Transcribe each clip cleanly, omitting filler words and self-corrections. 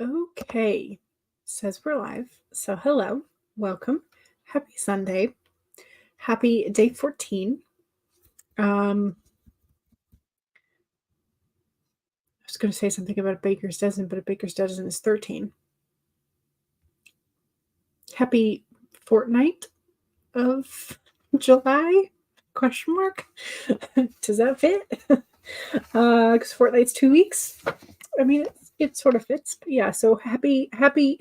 Okay, says we're live. So, hello, welcome, happy Sunday, happy day 14. I was going to say something about a baker's dozen, but a baker's dozen is 13. Happy fortnight of July? Question mark? Does that fit? Because fortnight's 2 weeks. I mean, it sort of fits, but yeah. So happy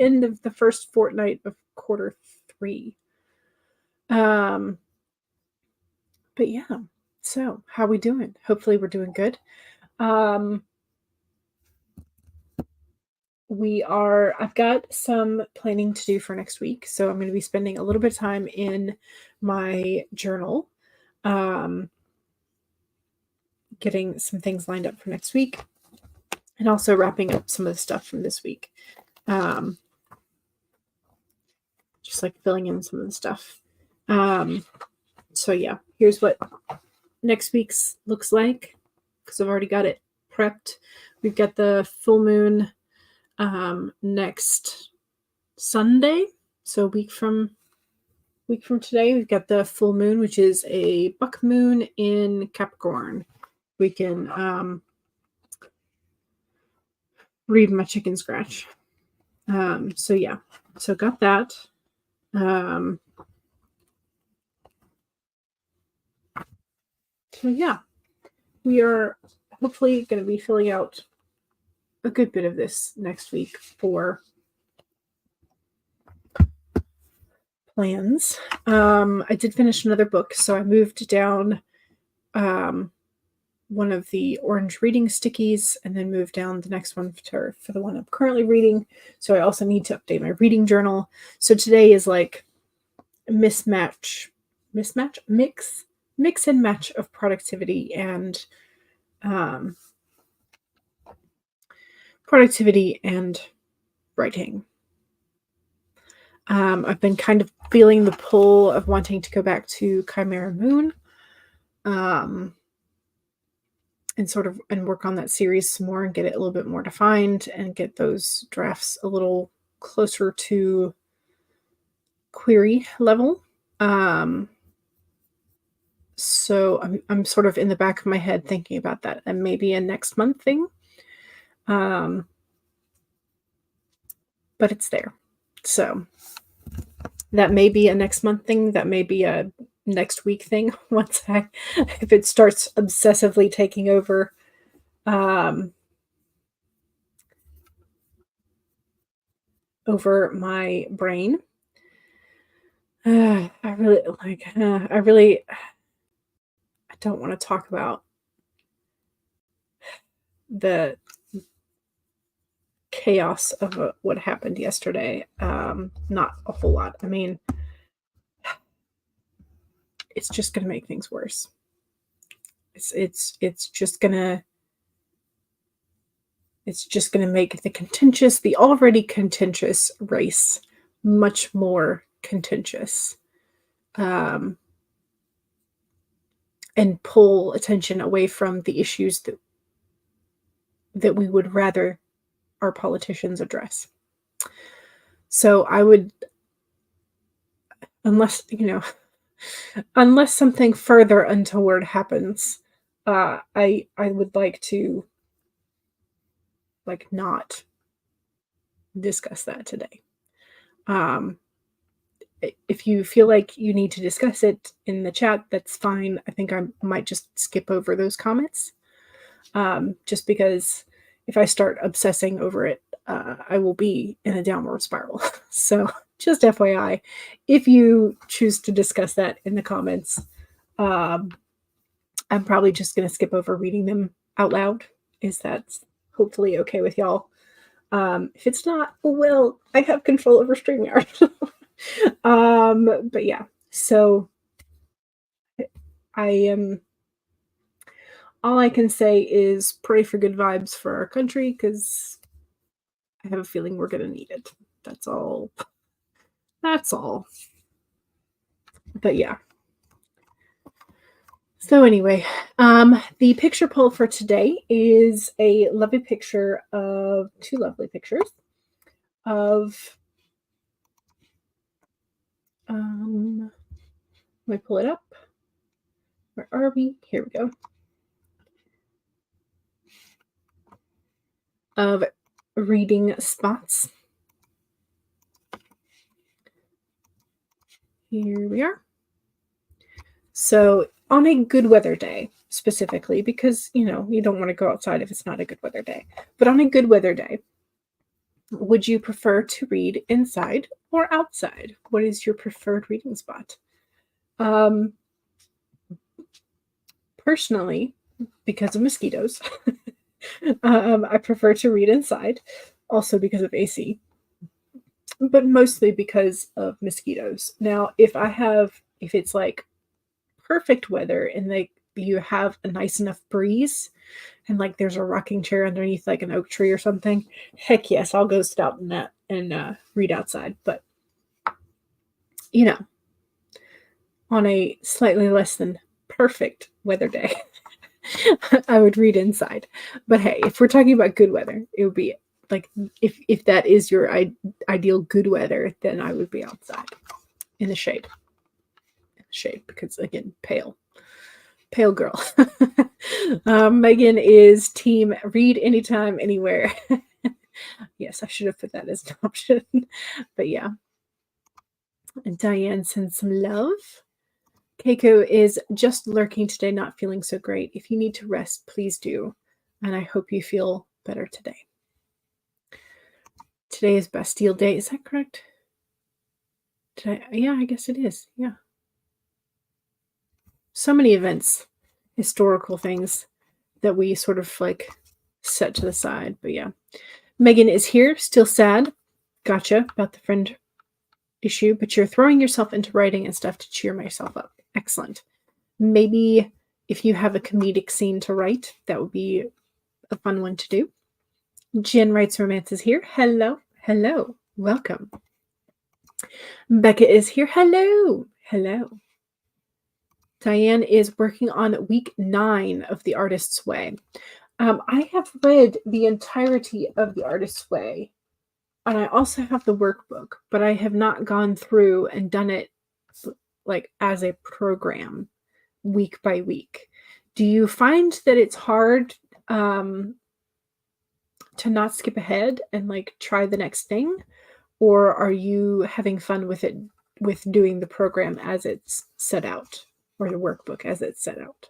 end of the first fortnight of quarter 3. But yeah, so how we doing? Hopefully we're doing good. I've got some planning to do for next week. So I'm going to be spending a little bit of time in my journal, getting some things lined up for next week, and also wrapping up some of the stuff from this week. Just like filling in some of the stuff. So yeah, here's what next week's looks like, because I've already got it prepped. We've got the full moon next Sunday, so a week from today. We've got the full moon, which is a buck moon in Capricorn. We can read my chicken scratch. So yeah, so got that. So yeah, we are hopefully going to be filling out a good bit of this next week for plans. I did finish another book, so I moved down one of the orange reading stickies and then moved down the next one for the one I'm currently reading. So I also need to update my reading journal. So today is like mix and match of productivity and writing. I've been kind of feeling the pull of wanting to go back to Chimera Moon, and work on that series some more and get it a little bit more defined and get those drafts a little closer to query level. So I'm sort of in the back of my head thinking about that, and maybe a next month thing. But it's there. So that may be a next month thing. That may be a next week thing if it starts obsessively taking over over my brain. I don't want to talk about the chaos of what happened yesterday. Not a whole lot. I mean, it's just going to make things worse. It's just going to make the already contentious race much more contentious, and pull attention away from the issues that we would rather our politicians address. So I would, unless something further untoward happens, I would like to not discuss that today. If you feel like you need to discuss it in the chat, that's fine. I think I might just skip over those comments, just because if I start obsessing over it, I will be in a downward spiral. So just FYI, if you choose to discuss that in the comments, I'm probably just going to skip over reading them out loud. Is that hopefully okay with y'all? If it's not, well, I have control over StreamYard. But yeah, so all I can say is pray for good vibes for our country, because I have a feeling we're going to need it. That's all. But yeah. So anyway, the picture poll for today is a lovely picture of two lovely pictures. of, let me pull it up. Where are we? Here we go. Of reading spots. Here we are. So on a good weather day, specifically, because, you don't want to go outside if it's not a good weather day, but on a good weather day, would you prefer to read inside or outside? What is your preferred reading spot? Personally, because of mosquitoes, I prefer to read inside, also because of AC, but mostly because of mosquitoes. Now, if it's like perfect weather and like you have a nice enough breeze and like there's a rocking chair underneath like an oak tree or something, heck yes, I'll go sit out in that and read outside. But on a slightly less than perfect weather day, I would read inside. But hey, if we're talking about good weather, it would be like if that is your ideal good weather, then I would be outside in the shade. Because again, pale girl. Megan is team read anytime, anywhere. Yes, I should have put that as an option. But yeah. And Diane sends some love. Keiko is just lurking today, not feeling so great. If you need to rest, please do. And I hope you feel better today. Today is Bastille Day. Is that correct? Yeah, I guess it is. Yeah. So many events, historical things that we sort of like set to the side. But yeah. Megan is here, still sad. Gotcha about the friend issue, but you're throwing yourself into writing and stuff to cheer myself up. Excellent. Maybe if you have a comedic scene to write, that would be a fun one to do. Jen Writes Romances here. Hello. Hello. Welcome. Becca is here. Hello. Hello. Diane is working on week 9 of The Artist's Way. I have read the entirety of The Artist's Way, and I also have the workbook, but I have not gone through and done it like as a program week by week. Do you find that it's hard to not skip ahead and like try the next thing? Or are you having fun with it, with doing the program as it's set out, or the workbook as it's set out?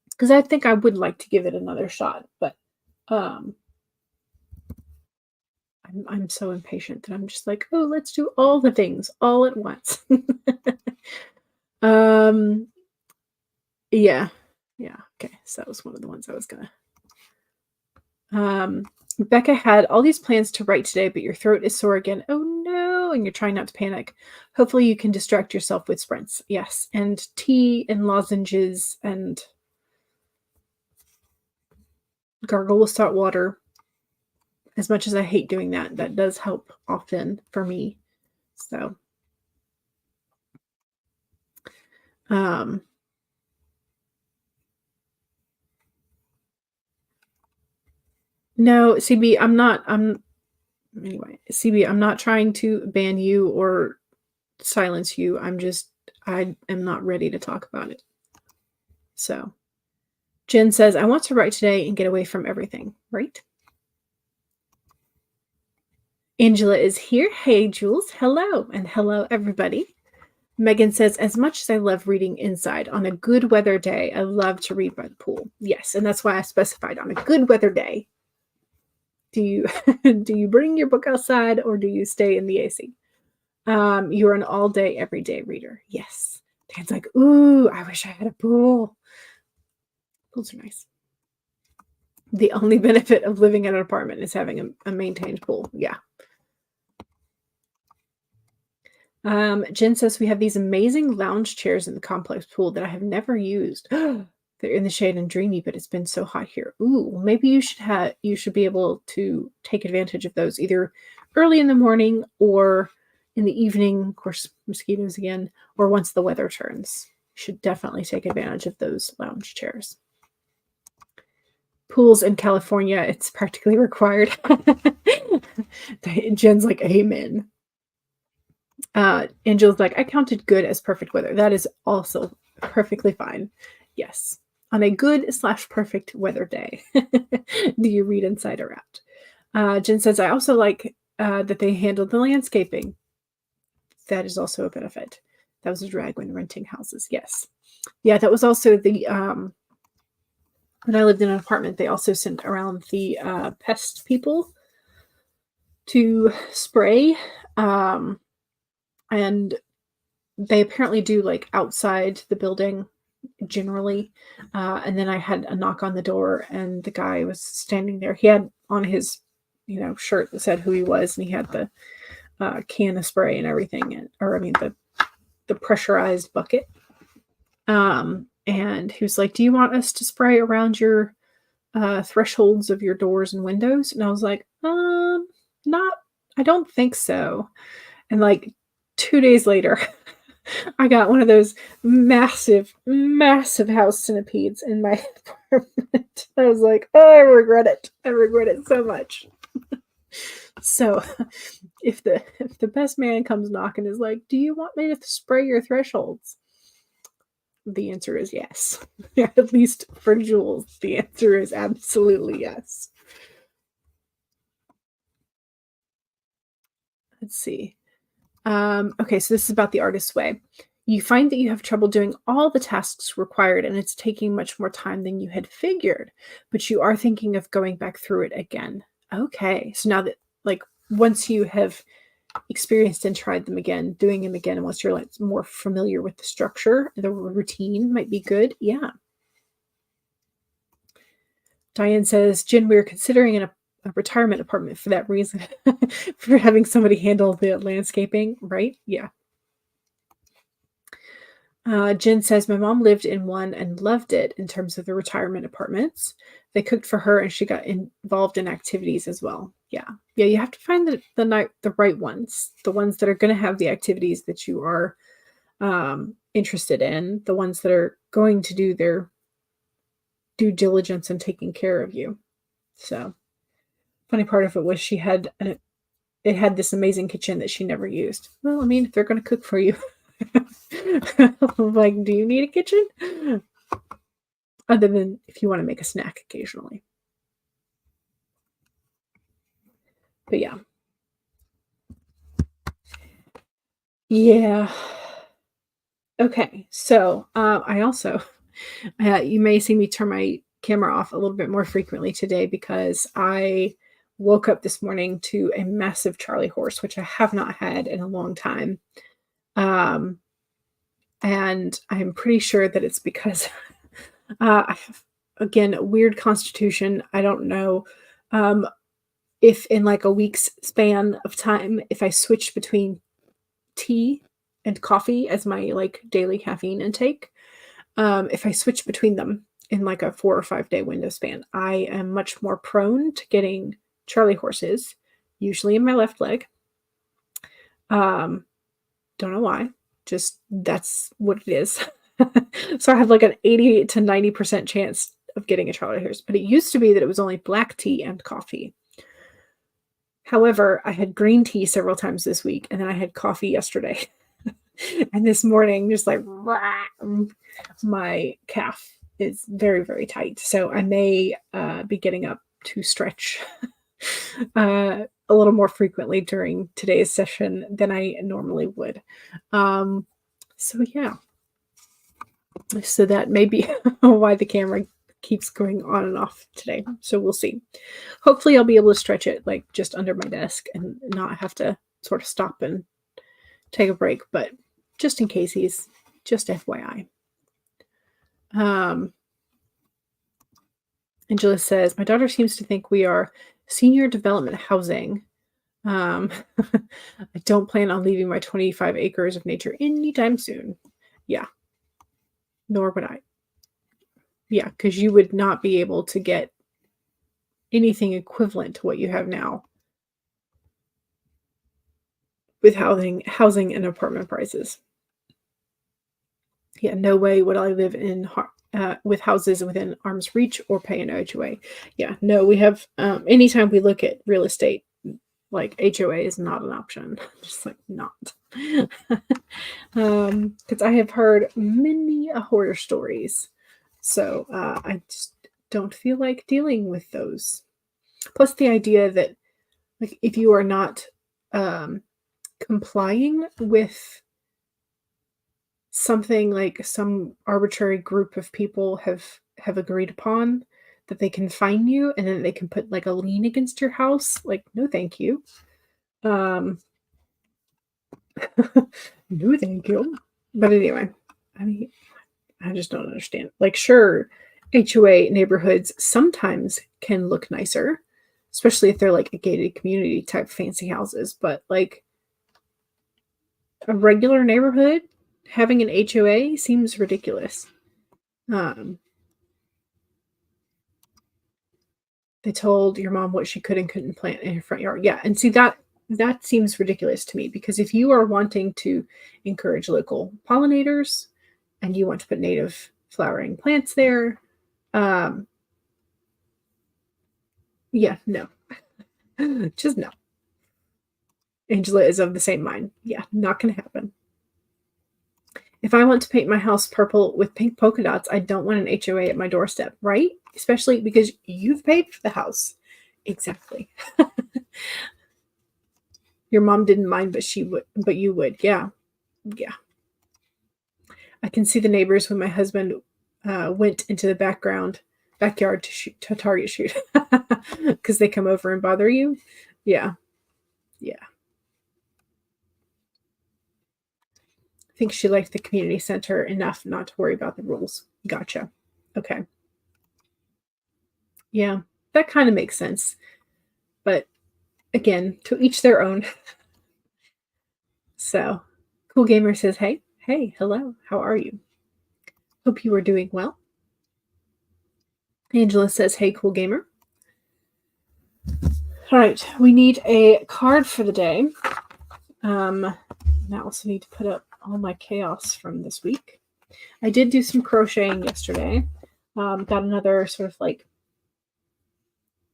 Because I think I would like to give it another shot, but I'm so impatient that I'm just like, oh, let's do all the things all at once. Yeah. Okay, so that was one of the ones I was gonna. Becca had all these plans to write today, but your throat is sore again. Oh no, and you're trying not to panic. Hopefully you can distract yourself with sprints. Yes, and tea and lozenges and gargle with salt water. As much as I hate doing that, that does help often for me. So, no, CB, CB, I'm not trying to ban you or silence you. I am not ready to talk about it. So, Jen says, I want to write today and get away from everything, right? Angela is here. Hey, Jules. Hello. And hello, everybody. Megan says, as much as I love reading inside, on a good weather day, I love to read by the pool. Yes, and that's why I specified on a good weather day. Do you do you bring your book outside or do you stay in the AC? You're an all day, every day reader. Yes. Dan's like, ooh, I wish I had a pool. Pools are nice. The only benefit of living in an apartment is having a maintained pool. Yeah. Jen says we have these amazing lounge chairs in the complex pool that I have never used. They're in the shade and dreamy, but it's been so hot here. Ooh, maybe you should be able to take advantage of those either early in the morning or in the evening. Of course, mosquitoes again, or once the weather turns. You should definitely take advantage of those lounge chairs. Pools in California, it's practically required. Jen's like, amen. Angela's like, I counted good as perfect weather. That is also perfectly fine. Yes. On a good/perfect weather day. Do you read inside or out? Jen says, I also like that they handled the landscaping. That is also a benefit. That was a drag when renting houses. Yes. Yeah, that was also the when I lived in an apartment, they also sent around the pest people to spray. And they apparently do like outside the building generally. And then I had a knock on the door, and the guy was standing there. He had on his, shirt that said who he was, and he had the can of spray and everything, the pressurized bucket. And he was like, "Do you want us to spray around your thresholds of your doors and windows?" And I was like, not. I don't think so. And like 2 days later, I got one of those massive, massive house centipedes in my apartment. I was like, oh, I regret it. I regret it so much. So if the best man comes knocking is like, do you want me to spray your thresholds? The answer is yes. At least for Jules, the answer is absolutely yes. Let's see. Okay, so this is about the artist's way. You find that you have trouble doing all the tasks required, and it's taking much more time than you had figured, but you are thinking of going back through it again. Okay, so now that, like, once you have experienced and tried them again, doing them again, and once you're like more familiar with the structure, the routine might be good. Yeah. Diane says, Jen, we were considering a retirement apartment for that reason, for having somebody handle the landscaping, right? Yeah. Jen says, my mom lived in one and loved it in terms of the retirement apartments. They cooked for her and she got involved in activities as well. Yeah. Yeah, you have to find the right ones, the ones that are going to have the activities that you are interested in, the ones that are going to do their due diligence in taking care of you. So, funny part of it was it had this amazing kitchen that she never used. Well, I mean, if they're going to cook for you, like, do you need a kitchen? Other than if you want to make a snack occasionally. But yeah. Yeah. Okay. So I also, you may see me turn my camera off a little bit more frequently today because I woke up this morning to a massive Charlie horse, which I have not had in a long time. And I'm pretty sure that it's because I have, again, a weird constitution. I don't know if in like a week's span of time, if I switched between tea and coffee as my like daily caffeine intake, if I switch between them in like a 4 or 5 day window span, I am much more prone to getting Charlie horses, usually in my left leg. Don't know why. Just that's what it is. So I have like an 80 to 90% chance of getting a Charlie horse. But it used to be that it was only black tea and coffee. However, I had green tea several times this week, and then I had coffee yesterday. And this morning, just like my calf is very, very tight. So I may be getting up to stretch a little more frequently during today's session than I normally would. So yeah. So that may be why the camera keeps going on and off today. So we'll see. Hopefully I'll be able to stretch it like just under my desk and not have to sort of stop and take a break, but just in case, he's just FYI. Angela says, my daughter seems to think we are senior development housing. I don't plan on leaving my 25 acres of nature anytime soon. Yeah. Nor would I. Yeah, because you would not be able to get anything equivalent to what you have now with housing and apartment prices. Yeah, no way would I live in with houses within arm's reach or pay an HOA. Yeah, no, we have, anytime we look at real estate, like HOA is not an option. Just like not. Because I have heard many horror stories. So I just don't feel like dealing with those. Plus the idea that like if you are not complying with something like some arbitrary group of people have agreed upon, that they can fine you and then they can put like a lien against your house, like no thank you. No thank you. But anyway, I mean, I just don't understand. Like, sure, HOA neighborhoods sometimes can look nicer, especially if they're like a gated community type fancy houses, but like a regular neighborhood having an HOA seems ridiculous. They told your mom what she could and couldn't plant in her front yard. Yeah, and see that seems ridiculous to me, because if you are wanting to encourage local pollinators and you want to put native flowering plants there, yeah, no. Just no. Angela is of the same mind. Yeah, not going to happen. If I want to paint my house purple with pink polka dots, I don't want an HOA at my doorstep, right? Especially because you've paid for the house. Exactly. Your mom didn't mind, but you would. Yeah. Yeah. I can see the neighbors when my husband went into the backyard to target shoot because they come over and bother you. Yeah. Yeah. I think she liked the community center enough not to worry about the rules. Gotcha. Okay. Yeah, that kind of makes sense. But again, to each their own. So, Cool Gamer says, hey, hello, how are you? Hope you are doing well. Angela says, hey, Cool Gamer. All right, we need a card for the day. I also need to put up all my chaos from this week. I did do some crocheting yesterday. Got another sort of like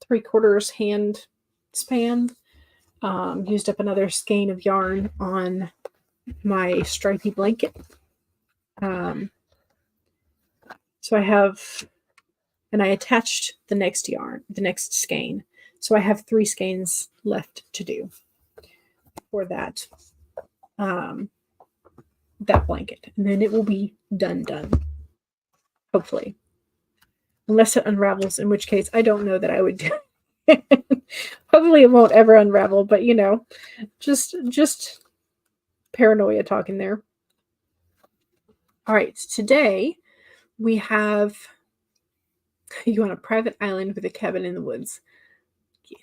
3/4 hand span. Used up another skein of yarn on my stripy blanket. So I have, and I attached the next skein. So I have 3 skeins left to do for that blanket. And then it will be done. Hopefully. Unless it unravels, in which case I don't know that I would do it. Hopefully it won't ever unravel, but just paranoia talking there. All right, today we have you on a private island with a cabin in the woods. Yeah.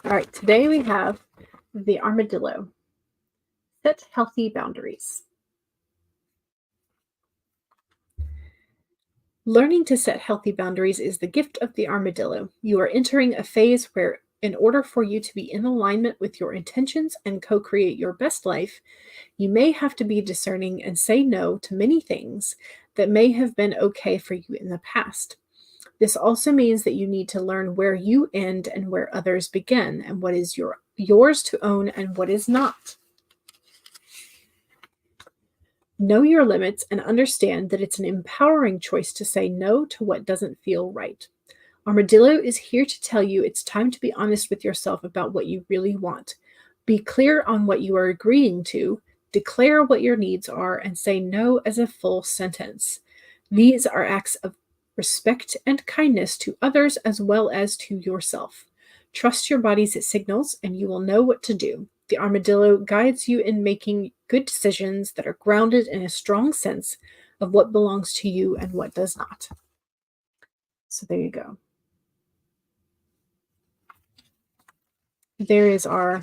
All right, today we have the armadillo. Set healthy boundaries. Learning to set healthy boundaries is the gift of the armadillo. You are entering a phase where, in order for you to be in alignment with your intentions and co-create your best life, you may have to be discerning and say no to many things that may have been okay for you in the past. This also means that you need to learn where you end and where others begin, and what is yours to own and what is not. Know your limits and understand that it's an empowering choice to say no to what doesn't feel right. Armadillo is here to tell you it's time to be honest with yourself about what you really want. Be clear on what you are agreeing to, declare what your needs are, and say no as a full sentence. These are acts of respect and kindness to others as well as to yourself. Trust your body's signals and you will know what to do. The armadillo guides you in making good decisions that are grounded in a strong sense of what belongs to you and what does not. So there you go. There is our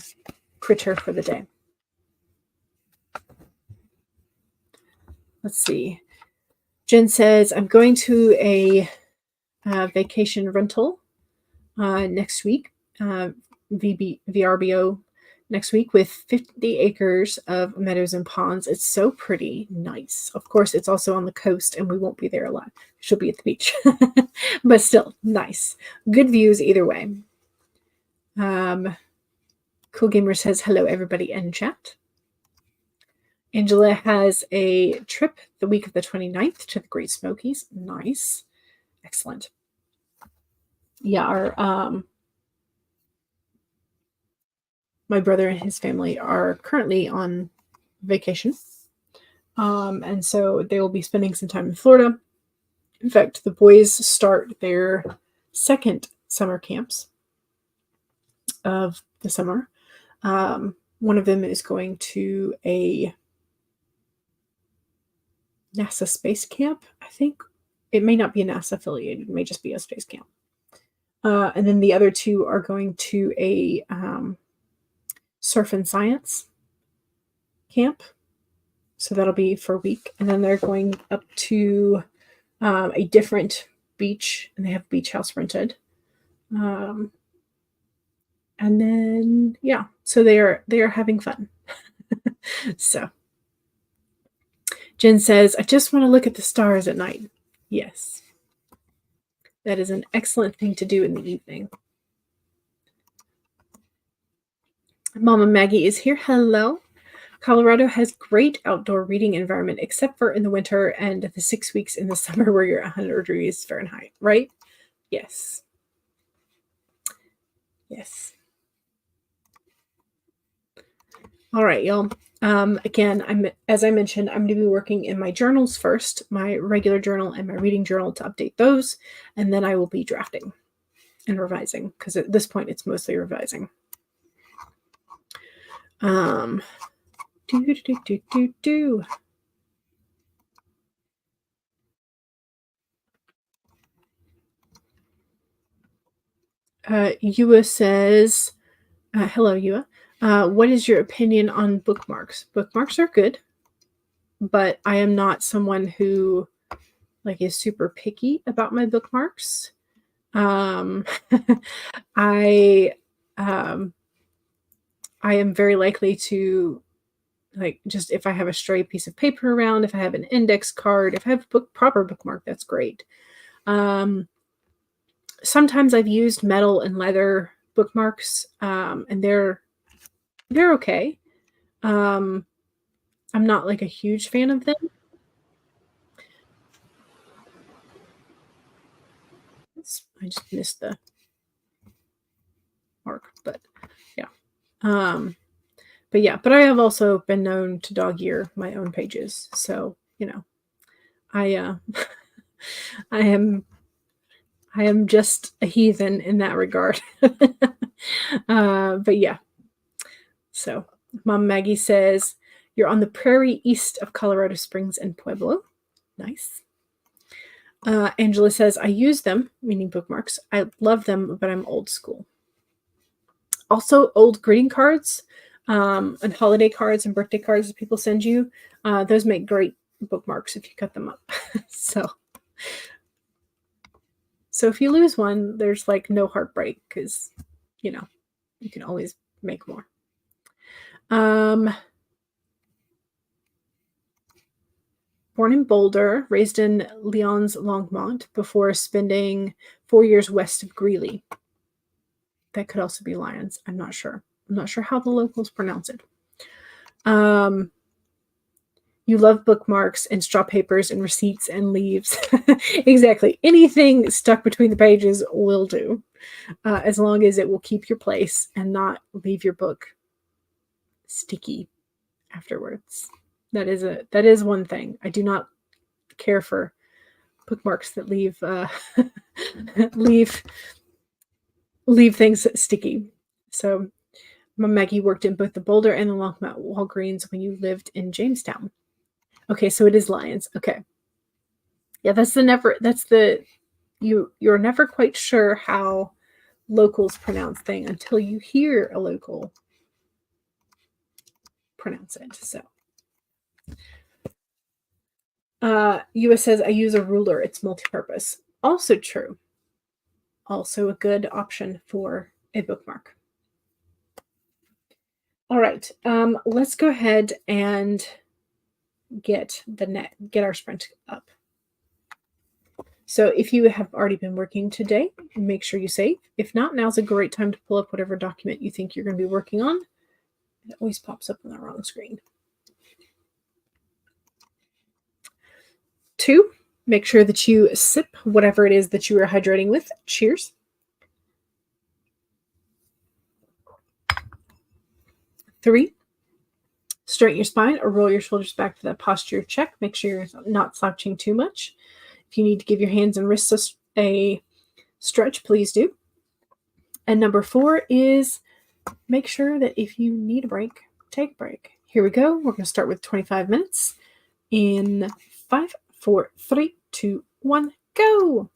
critter for the day. Let's see. Jen says, I'm going to a vacation rental next week, VRBO next week with 50 acres of meadows and ponds. It's so pretty. Nice. Of course, it's also on the coast, and we won't be there a lot. She'll be at the beach. But still, nice. Good views either way. Cool Gamer says, hello, everybody in chat. Angela has a trip the week of the 29th to the Great Smokies. Nice. Excellent. Yeah, our my brother and his family are currently on vacation. And so they will be spending some time in Florida. In fact, the boys start their second summer camps of the summer. One of them is going to a NASA space camp, I think. It may not be a NASA affiliated, it may just be a space camp. And then the other two are going to a surf and science camp. So that'll be for a week. And then they're going up to a different beach, and they have a beach house rented. And then, yeah, so they are having fun. So Jen says, I just want to look at the stars at night. Yes. That is an excellent thing to do in the evening. Mama Maggie is here. Hello. Colorado has great outdoor reading environment, except for in the winter and the 6 weeks in the summer where you're 100 degrees Fahrenheit, right? Yes. Yes. All right, y'all. Again, as I mentioned, I'm going to be working in my journals first, my regular journal and my reading journal, to update those, and then I will be drafting and revising, because at this point it's mostly revising. Yua says, hello, Yua. What is your opinion on bookmarks? Bookmarks are good, but I am not someone who is super picky about my bookmarks. I am very likely to, just if I have a stray piece of paper around, if I have an index card, if I have a proper bookmark, that's great. Sometimes I've used metal and leather bookmarks, and they're okay. I'm not a huge fan of them. I just missed the mark, but yeah. But I have also been known to dog ear my own pages, so I I am just a heathen in that regard. But yeah. So Mom Maggie says, you're on the prairie east of Colorado Springs and Pueblo. Nice. Angela says, I use them, meaning bookmarks. I love them, but I'm old school. Also, old greeting cards and holiday cards and birthday cards that people send you, those make great bookmarks if you cut them up. So if you lose one, there's no heartbreak, because you can always make more. Born in Boulder, raised in Lyons Longmont before spending 4 years west of Greeley. That could also be Lyons. I'm not sure. I'm not sure how the locals pronounce it. You love bookmarks and straw papers and receipts and leaves. Exactly. Anything stuck between the pages will do, as long as it will keep your place and not leave your book sticky afterwards. That is one thing. I do not care for bookmarks that leave leave things sticky. So Maggie worked in both the Boulder and the Longmont Walgreens when you lived in Jamestown. Okay, so it is Lyons. Okay. Yeah, you're never quite sure how locals pronounce things until you hear a local pronounce it. So US says, I use a ruler. It's multi-purpose. Also true. Also a good option for a bookmark. All right, let's go ahead and get our sprint up. So if you have already been working today, make sure you save. If not, now's a great time to pull up whatever document you think you're going to be working on. It always pops up on the wrong screen. 2, make sure that you sip whatever it is that you are hydrating with. Cheers. 3, straighten your spine or roll your shoulders back for that posture check. Make sure you're not slouching too much. If you need to give your hands and wrists a stretch, please do. And number 4 is make sure that if you need a break, take a break. Here we go. We're going to start with 25 minutes in 5, 4, 3, 2, 1, go.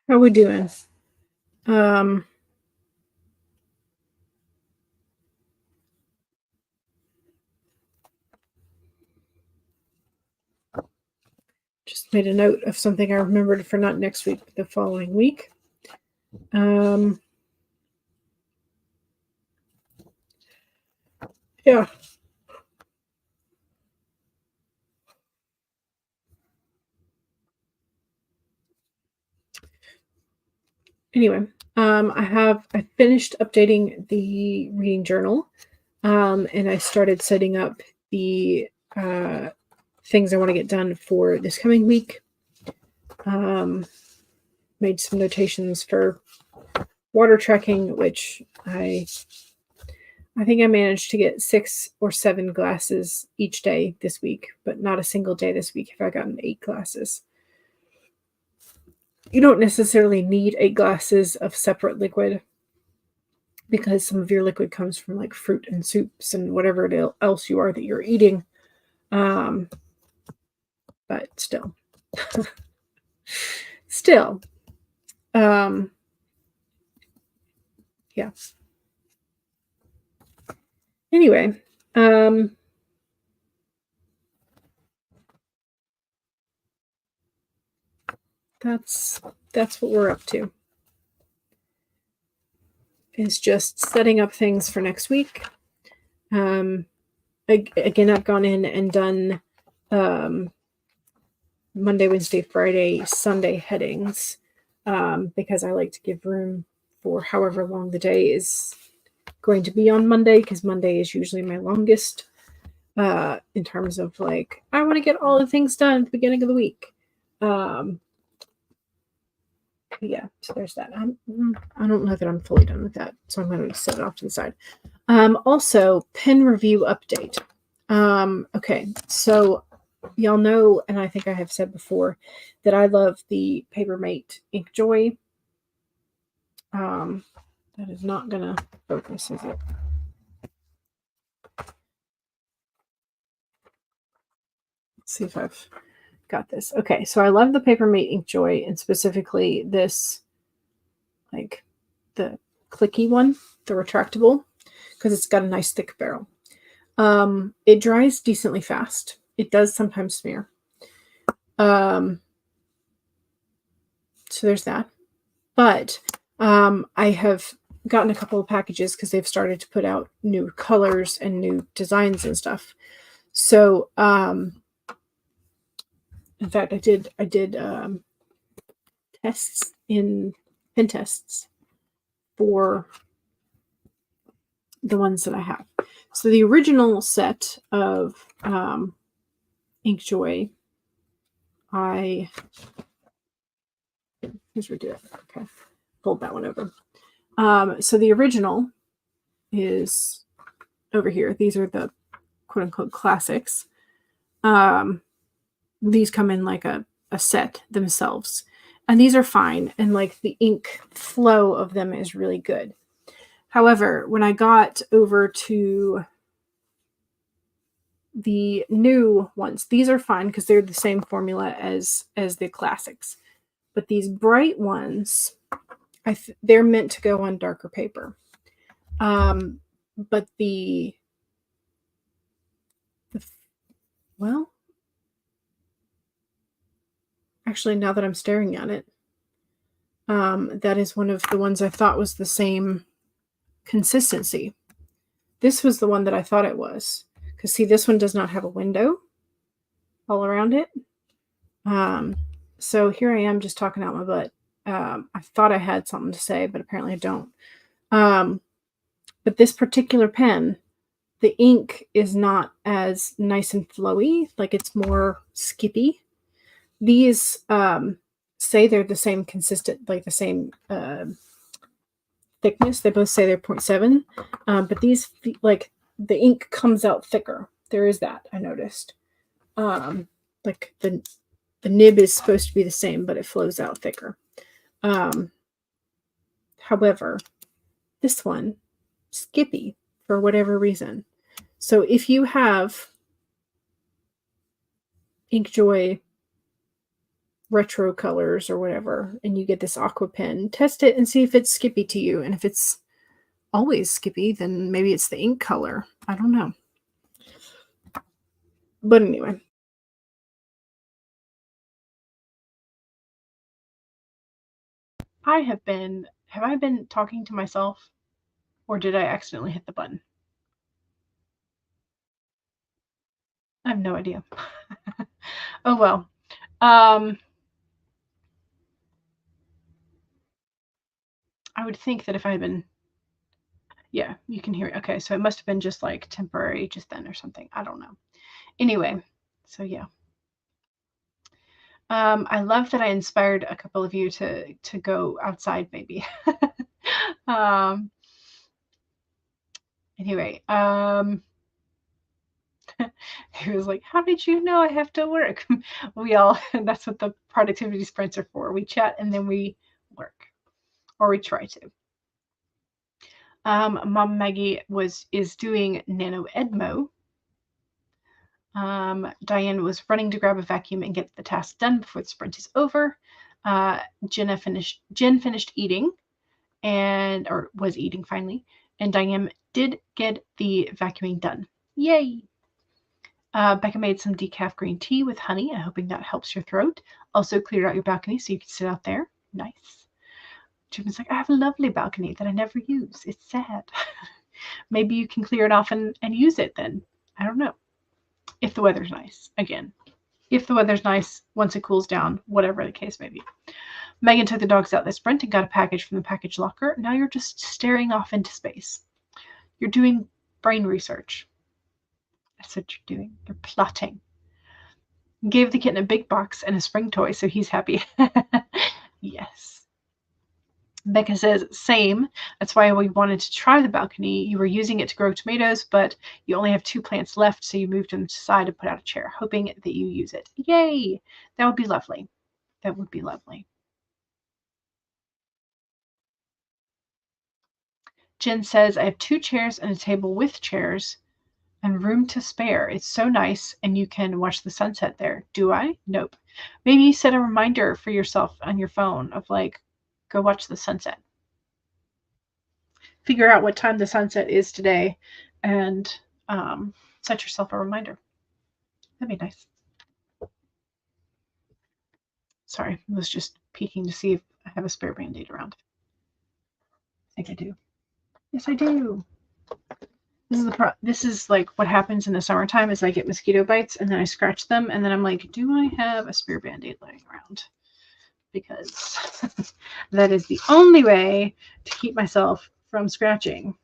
How we doing? Just made a note of something I remembered for not next week, but the following week. Yeah. Anyway, I finished updating the reading journal, and I started setting up the things I want to get done for this coming week. Made some notations for water tracking, which I think I managed to get 6 or 7 glasses each day this week, but not a single day this week have I gotten 8 glasses. You don't necessarily need 8 glasses of separate liquid because some of your liquid comes from like fruit and soups and whatever else you are that you're eating. But still. Yeah. Anyway, that's what we're up to. Is just setting up things for next week. Again, I've gone in and done Monday, Wednesday, Friday, Sunday headings because I like to give room for however long the day is going to be on Monday, because Monday is usually my longest in terms of like, I want to get all the things done at the beginning of the week. Yeah, so there's that. I don't know that I'm fully done with that, so I'm going to set it off to the side. Also, pen review update. Okay, so y'all know, and I think I have said before, that I love the Papermate Inkjoy. That is not going to focus, is it? Let's see if I've got this. Okay, so I love the Papermate Inkjoy, and specifically this, like the clicky one, the retractable, because it's got a nice thick barrel. It dries decently fast. It does sometimes smear. So there's that. But I have gotten a couple of packages because they've started to put out new colors and new designs and stuff. So in fact, I did tests in pen tests for the ones that I have. So the original set of Inkjoy, let's redo it. Okay, fold that one over. So the original is over here. These are the quote unquote classics. These come in like a set themselves, and these are fine, and like the ink flow of them is really good. However, when I got over to the new ones, these are fine because they're the same formula as the classics, but these bright ones, they're meant to go on darker paper. But well, actually, now that I'm staring at it, that is one of the ones I thought was the same consistency. This was the one that I thought it was. Because see, this one does not have a window all around it. So here I am just talking out my butt. I thought I had something to say, but apparently I don't. But this particular pen, the ink is not as nice and flowy. Like, it's more skippy. These say they're the same consistent, like the same thickness. They both say they're 0.7. But these, like, the ink comes out thicker. There is that, I noticed. Like the nib is supposed to be the same, but it flows out thicker. However, this one, skippy for whatever reason. So if you have Inkjoy retro colors or whatever, and you get this aqua pen, test it and see if it's Skippy to you. And if it's always Skippy, then maybe it's the ink color. I don't know. But anyway. Have I been talking to myself, or did I accidentally hit the button? I have no idea. Oh well. I would think that if I had been, yeah, you can hear it. Okay, so it must have been just like temporary just then or something. I don't know. Anyway, so yeah. I love that I inspired a couple of you to go outside maybe. Anyway, he was like, how did you know I have to work? We all, that's what the productivity sprints are for. We chat and then we work, or we try to. Mom Maggie is doing Nano Edmo. Diane was running to grab a vacuum and get the task done before the sprint is over. Jen finished eating or was eating finally, and Diane did get the vacuuming done. Yay! Becca made some decaf green tea with honey. I'm hoping that helps your throat. Also cleared out your balcony so you can sit out there. Nice. Jim was like, I have a lovely balcony that I never use. It's sad. Maybe you can clear it off and use it then. I don't know. If the weather's nice. Again, if the weather's nice, once it cools down, whatever the case may be. Megan took the dogs out this sprint and got a package from the package locker. Now you're just staring off into space. You're doing brain research. That's what you're doing. You're plotting. Gave the kitten a big box and a spring toy, so he's happy. Yes. Becca says, same. That's why we wanted to try the balcony. You were using it to grow tomatoes, but you only have 2 plants left, so you moved them aside to put out a chair, hoping that you use it. Yay! That would be lovely. That would be lovely. Jen says, I have 2 chairs and a table with chairs and room to spare. It's so nice, and you can watch the sunset there. Do I? Nope. Maybe set a reminder for yourself on your phone of like, go watch the sunset. Figure out what time the sunset is today and set yourself a reminder. That'd be nice. Sorry, I was just peeking to see if I have a spare Band-Aid around. I think I do. Yes, I do. This is like what happens in the summertime is I get mosquito bites and then I scratch them and then I'm like, do I have a spare Band-Aid laying around? Because that is the only way to keep myself from scratching.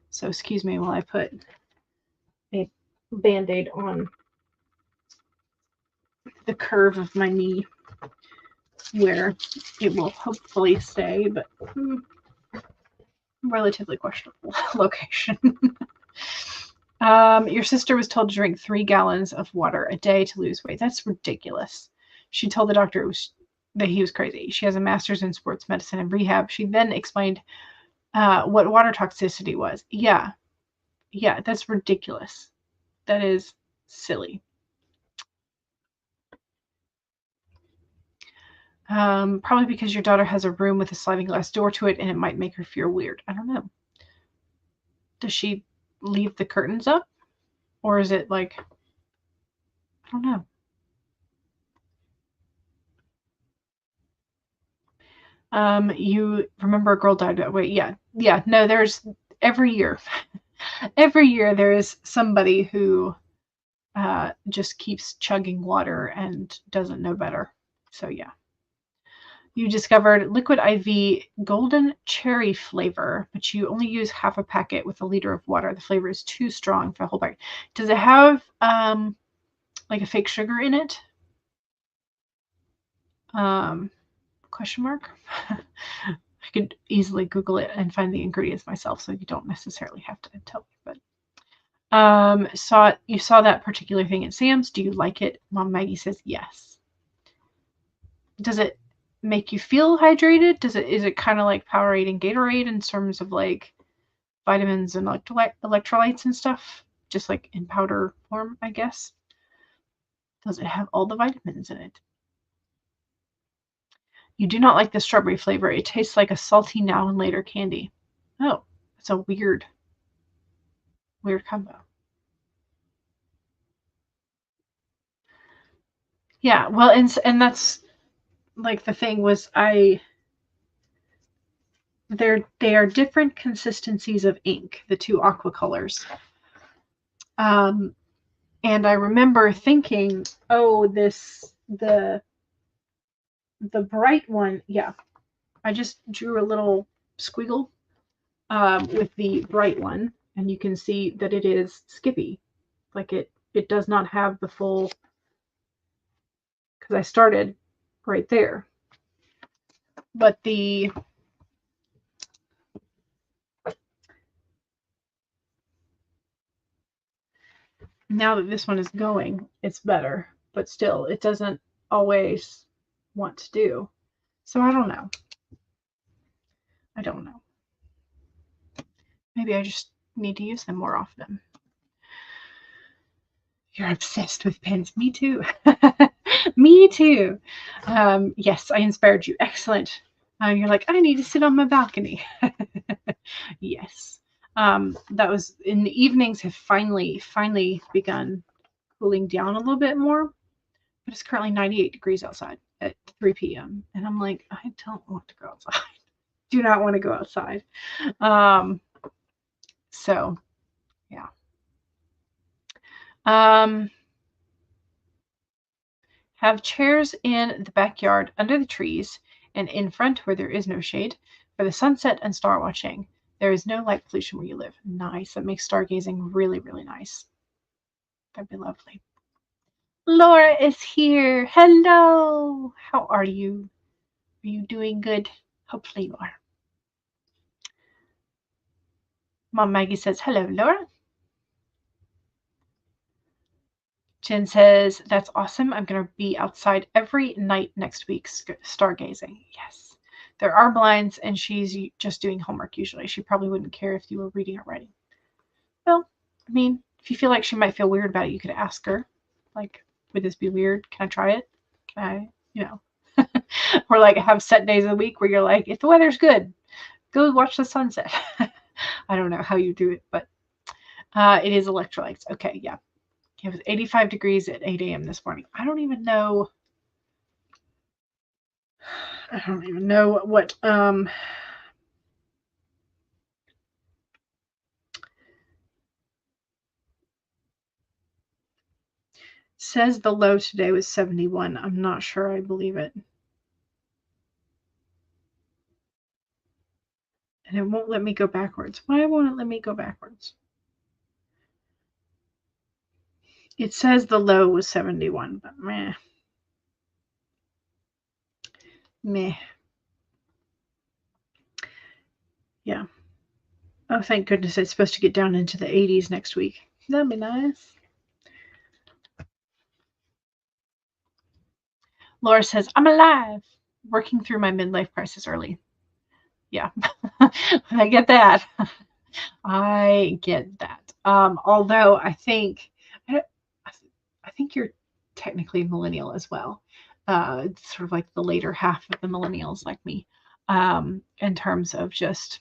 So excuse me while I put a Band-Aid on the curve of my knee where it will hopefully stay, but relatively questionable location. Your sister was told to drink 3 gallons of water a day to lose weight. That's ridiculous. She told the doctor that he was crazy. She has a master's in sports medicine and rehab. She then explained what water toxicity was. Yeah, that's ridiculous. That is silly. Probably because your daughter has a room with a sliding glass door to it and it might make her feel weird. I don't know. Does she leave the curtains up? Or is it like, I don't know. You remember a girl died that way? Yeah. No, there's every year there is somebody who just keeps chugging water and doesn't know better. So yeah. You discovered Liquid IV golden cherry flavor, but you only use half a packet with a liter of water. The flavor is too strong for a whole bag. Does it have like a fake sugar in it? Question mark. I could easily Google it and find the ingredients myself, so you don't necessarily have to tell me. But you saw that particular thing at Sam's. Do you like it? Mom Maggie says yes. Does it make you feel hydrated? Is it kind of like Powerade and Gatorade in terms of like vitamins and electrolytes and stuff? Just like in powder form, I guess. Does it have all the vitamins in it? You do not like the strawberry flavor. It tastes like a salty now and later candy. Oh, it's a weird combo. Yeah, well, and that's like the thing was they are different consistencies of ink, the two aqua colors. And I remember thinking, oh, the bright one, yeah. I just drew a little squiggle with the bright one, and you can see that it is skippy. Like it does not have the full, because I started right there. But now that this one is going, it's better. But still, it doesn't always want to do. So I don't know. I don't know. Maybe I just need to use them more often. You're obsessed with pens. Me too. Me too. Yes, I inspired you. Excellent. You're like, I need to sit on my balcony. Yes. That was in the evenings have finally begun cooling down a little bit more. But it's currently 98 degrees outside at 3 p.m. And I'm like, I don't want to go outside. Do not want to go outside. So, yeah. Have chairs in the backyard under the trees and in front where there is no shade for the sunset and star watching. There is no light pollution where you live. Nice. That makes stargazing really, really nice. That'd be lovely. Laura is here. Hello. How are you? Are you doing good? Hopefully you are. Mom Maggie says, hello, Laura. Jen says, that's awesome. I'm going to be outside every night next week stargazing. Yes. There are blinds, and she's just doing homework usually. She probably wouldn't care if you were reading or writing. Well, I mean, if you feel like she might feel weird about it, you could ask her, like, would this be weird? Can I try it? Can I, or like have set days of the week where you're like, if the weather's good, go watch the sunset. I don't know how you do it, but it is electrolytes. Okay, yeah. It was 85 degrees at 8 a.m. this morning. I don't even know what says the low today was 71. I'm not sure I believe it. And it won't let me go backwards. Why won't it let me go backwards? It says the low was 71, but meh. Meh. Yeah. Oh, thank goodness it's supposed to get down into the 80s next week. That'd be nice. Laura says, I'm alive. Working through my midlife crisis early. Yeah. I get that. I get that. Although I think you're technically a millennial as well. Sort of like the later half of the millennials like me. In terms of just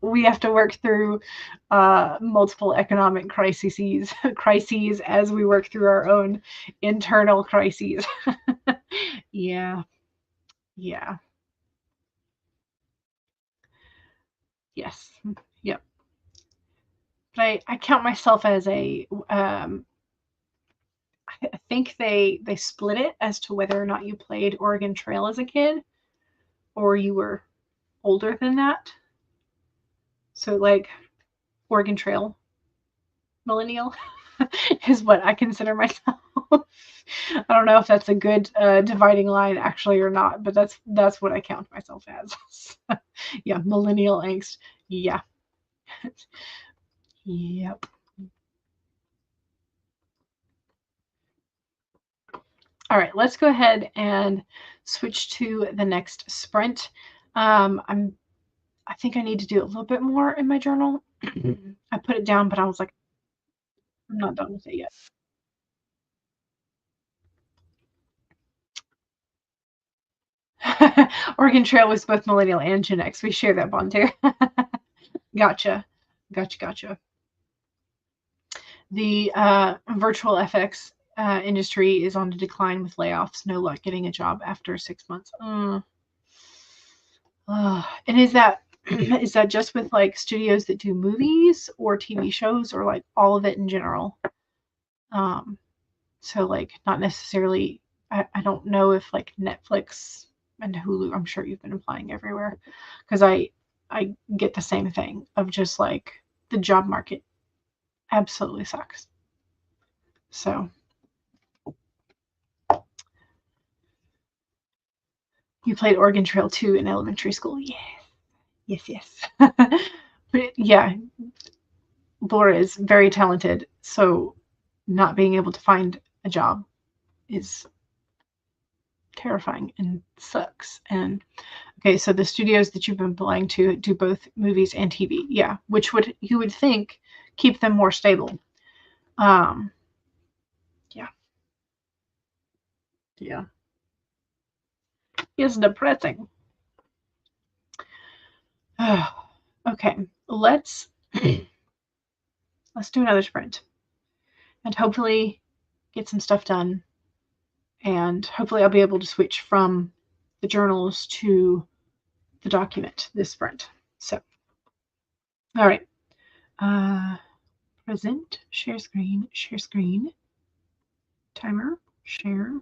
we have to work through multiple economic crises as we work through our own internal crises. Yeah. Yes. Yep. But I count myself as a I think they split it as to whether or not you played Oregon Trail as a kid or you were older than that. So like Oregon Trail millennial is what I consider myself. I don't know if that's a good dividing line actually or not, but that's what I count myself as. Yeah, millennial angst. Yeah. Yep. All right, let's go ahead and switch to the next sprint. I think I need to do a little bit more in my journal. I put it down, but I was like, I'm not done with it yet. Oregon Trail was both millennial and Gen X. We share that bond too. Gotcha. The virtual FX industry is on the decline with layoffs. No luck getting a job after 6 months. And is that just with like studios that do movies or TV shows, or like all of it in general? So like not necessarily. I don't know if like Netflix and Hulu. I'm sure you've been applying everywhere, because I get the same thing of just like the job market absolutely sucks. So you played Oregon Trail 2 in elementary school. Yes. But yeah, Laura is very talented, so not being able to find a job is terrifying and sucks. And okay, so the studios that you've been applying to do both movies and TV. Yeah, which you would think keep them more stable. Yeah. It's depressing. Okay, let's do another sprint and hopefully get some stuff done. And hopefully I'll be able to switch from the journals to the document this sprint. So, all right. Present, share screen, timer, share.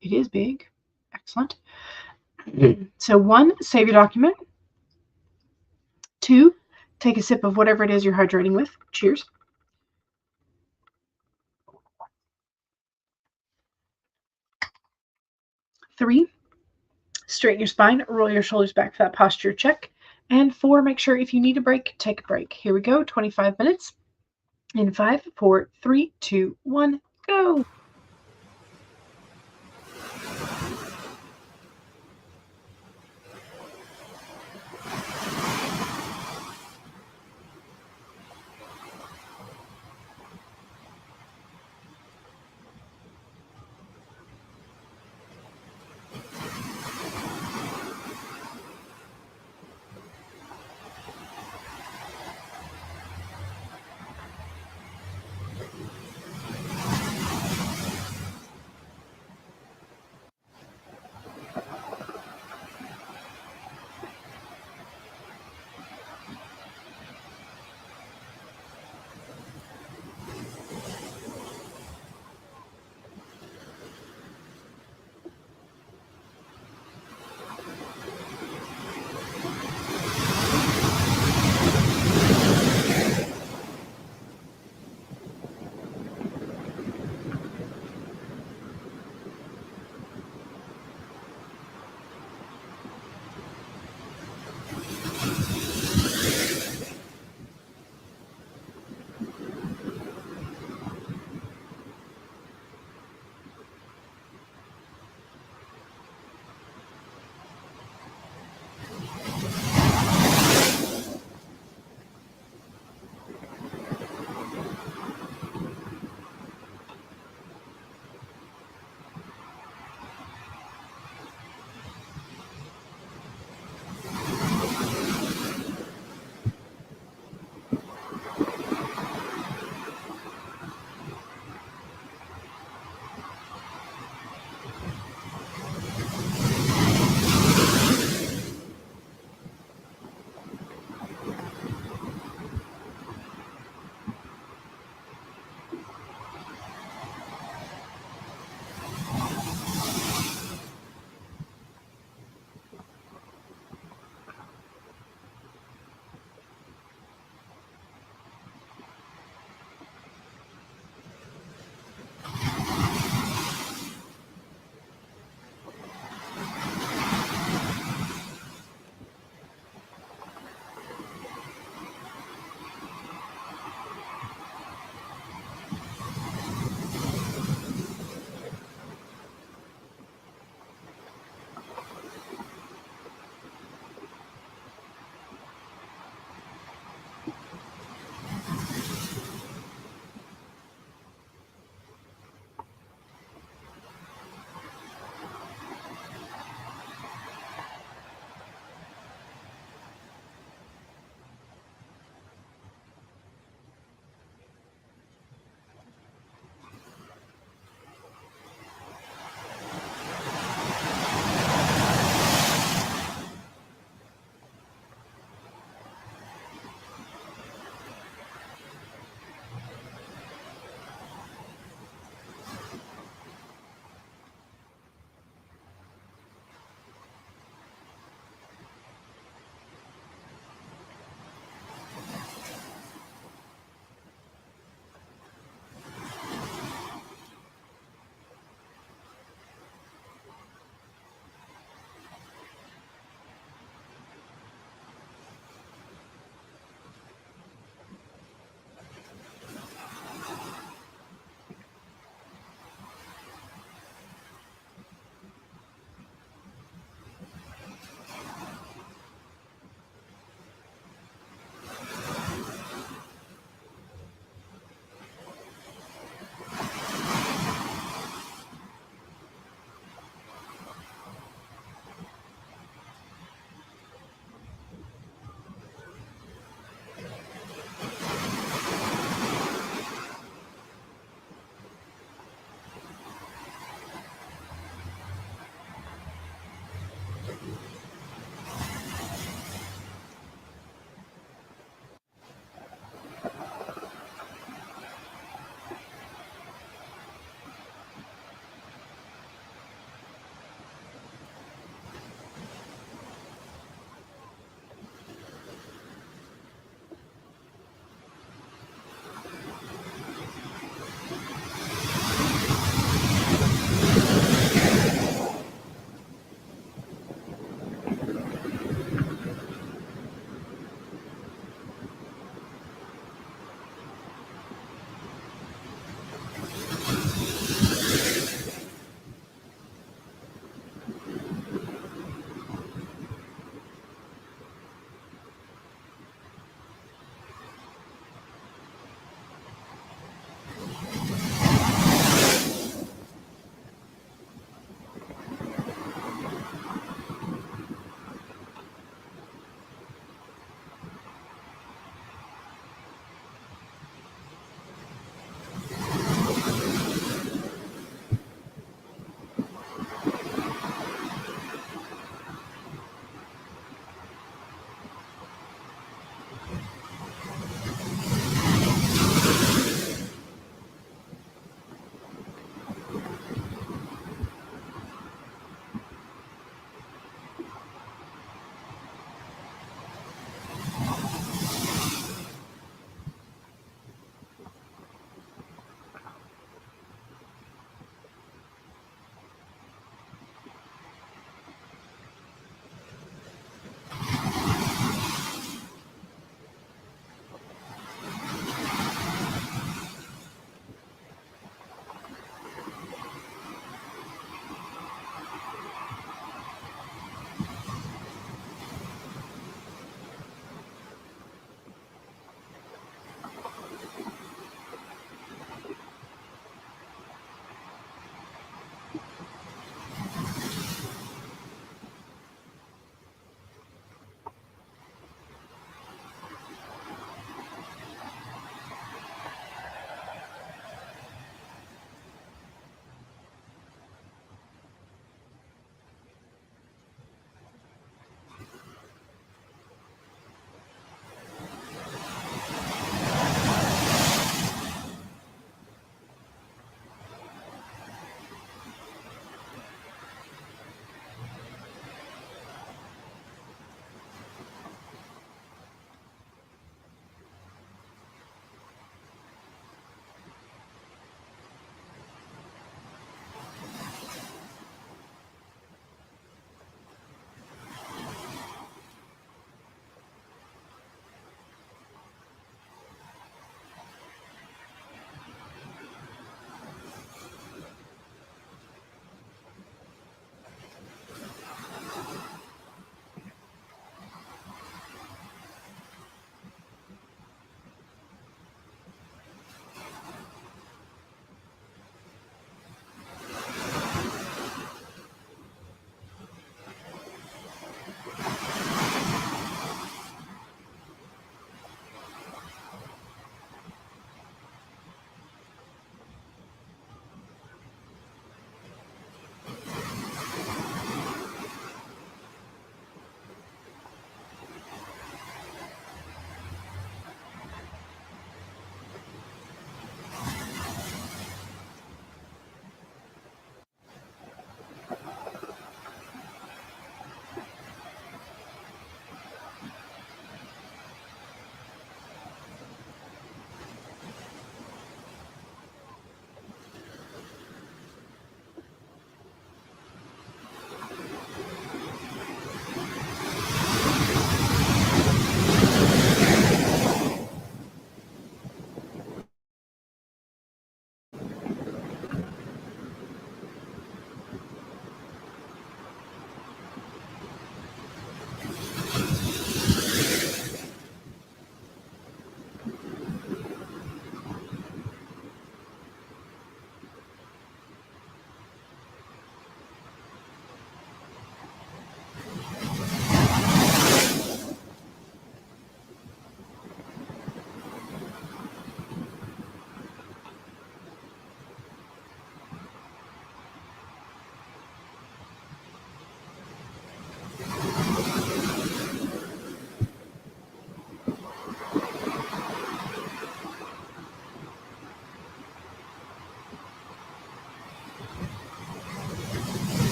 It is big. Excellent. So 1, save your document. 2, take a sip of whatever it is you're hydrating with. Cheers. 3, straighten your spine, roll your shoulders back for that posture check. And 4, make sure if you need a break, take a break. Here we go, 25 minutes. In 5, 4, 3, 2, 1, go.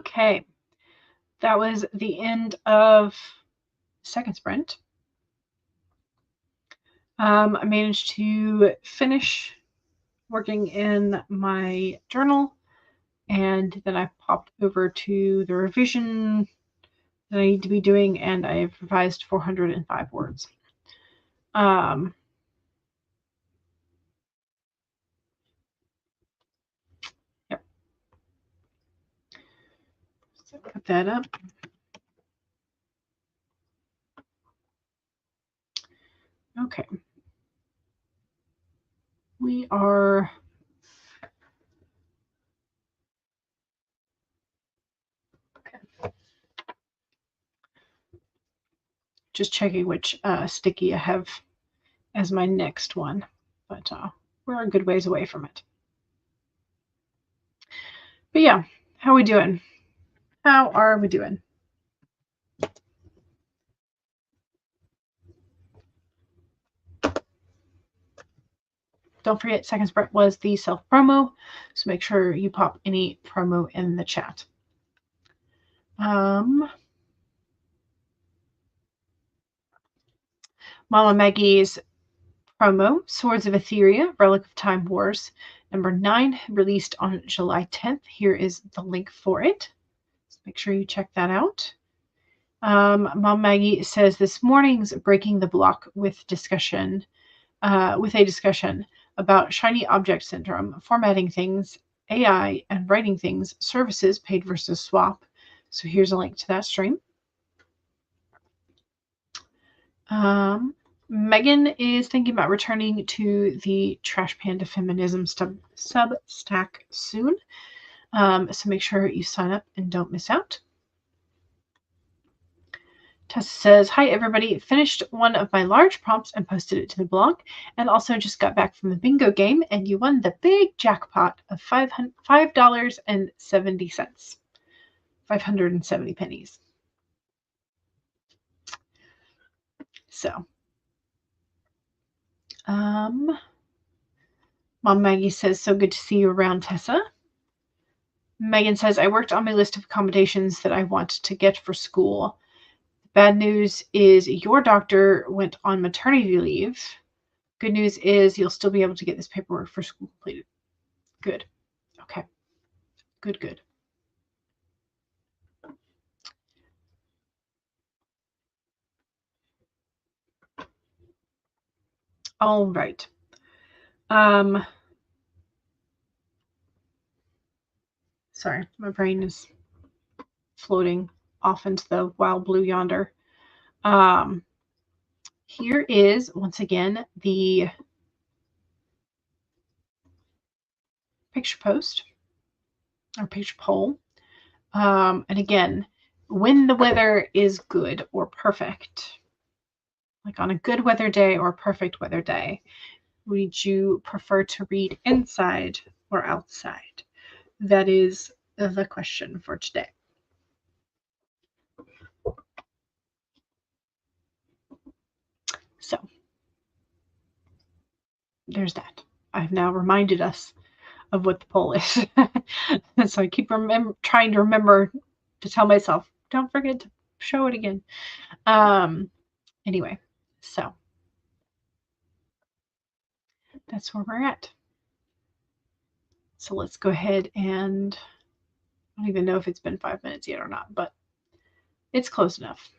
Okay. That was the end of second sprint. I managed to finish working in my journal, and then I popped over to the revision that I need to be doing, and I've revised 405 words. Yep. So put that up. Okay. We are just checking which sticky I have as my next one, but we're a good ways away from it. But yeah, how are we doing? How are we doing? Don't forget, second sprint was the self promo, so make sure you pop any promo in the chat. Mama Maggie's promo, Swords of Etheria, Relic of Time Wars, number 9, released on July 10th. Here is the link for it. So make sure you check that out. Mom Maggie says this morning's Breaking the Block with a discussion about shiny object syndrome, formatting things, AI, and writing things, services paid versus swap. So here's a link to that stream. Megan is thinking about returning to the Trash Panda Feminism Substack soon. So make sure you sign up and don't miss out. Tessa says, hi everybody, finished one of my large prompts and posted it to the blog, and also just got back from the bingo game, and you won the big jackpot of $5.70. 570 pennies. So, Mom Maggie says, so good to see you around, Tessa. Megan says, I worked on my list of accommodations that I want to get for school. Bad news is your doctor went on maternity leave. Good news is you'll still be able to get this paperwork for school completed. Good. Okay. Good. All right. Sorry, my brain is floating off into the wild blue yonder. Here is, once again, the picture post or picture poll. And again, when the weather is good or perfect, like on a good weather day or a perfect weather day, would you prefer to read inside or outside? That is the question for today. So there's that. I've now reminded us of what the poll is. So I keep trying to remember to tell myself, don't forget to show it again. Anyway, so that's where we're at. So let's go ahead and I don't even know if it's been 5 minutes yet or not, but it's close enough.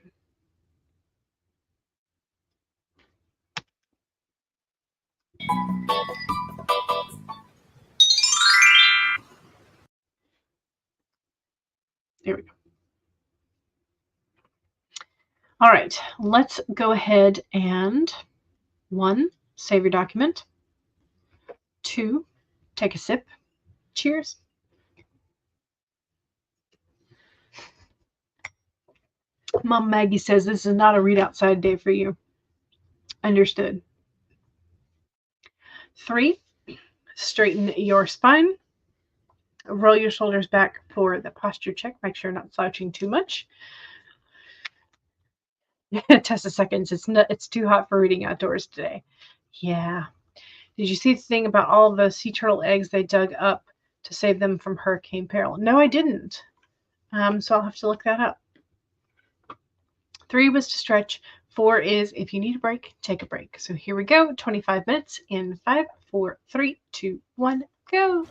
There we go. All right, let's go ahead and 1, save your document. 2, take a sip. Cheers. Mom Maggie says this is not a read outside day for you. Understood. 3, straighten your spine. Roll your shoulders back for the posture check. Make sure you're not slouching too much. Tessa seconds. It's too hot for reading outdoors today. Yeah. Did you see the thing about all of the sea turtle eggs they dug up to save them from hurricane peril? No, I didn't. So I'll have to look that up. 3 was to stretch. 4 is if you need a break, take a break. So here we go, 25 minutes in 5, 4, 3, 2, 1, go.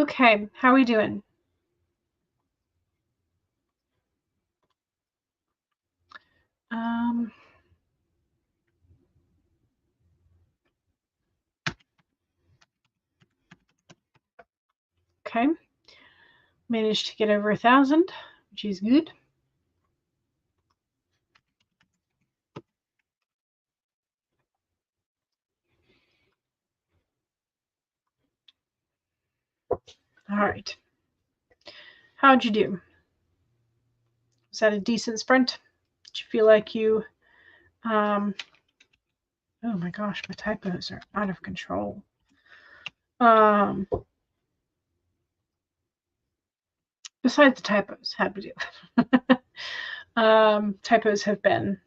Okay, how are we doing? Okay. Managed to get over 1,000, which is good. All right. How'd you do? Was that a decent sprint? Did you feel like you, oh my gosh, my typos are out of control. Besides the typos, how'd we do? Typos have been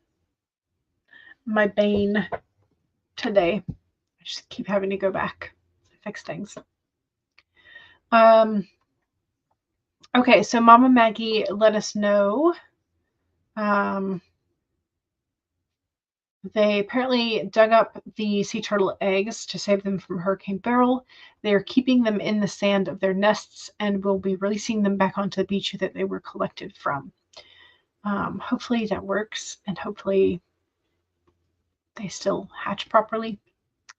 my bane today. I just keep having to go back and fix things. Okay, so Mama Maggie let us know. They apparently dug up the sea turtle eggs to save them from Hurricane Beryl. They are keeping them in the sand of their nests and will be releasing them back onto the beach that they were collected from. Hopefully that works, and hopefully they still hatch properly.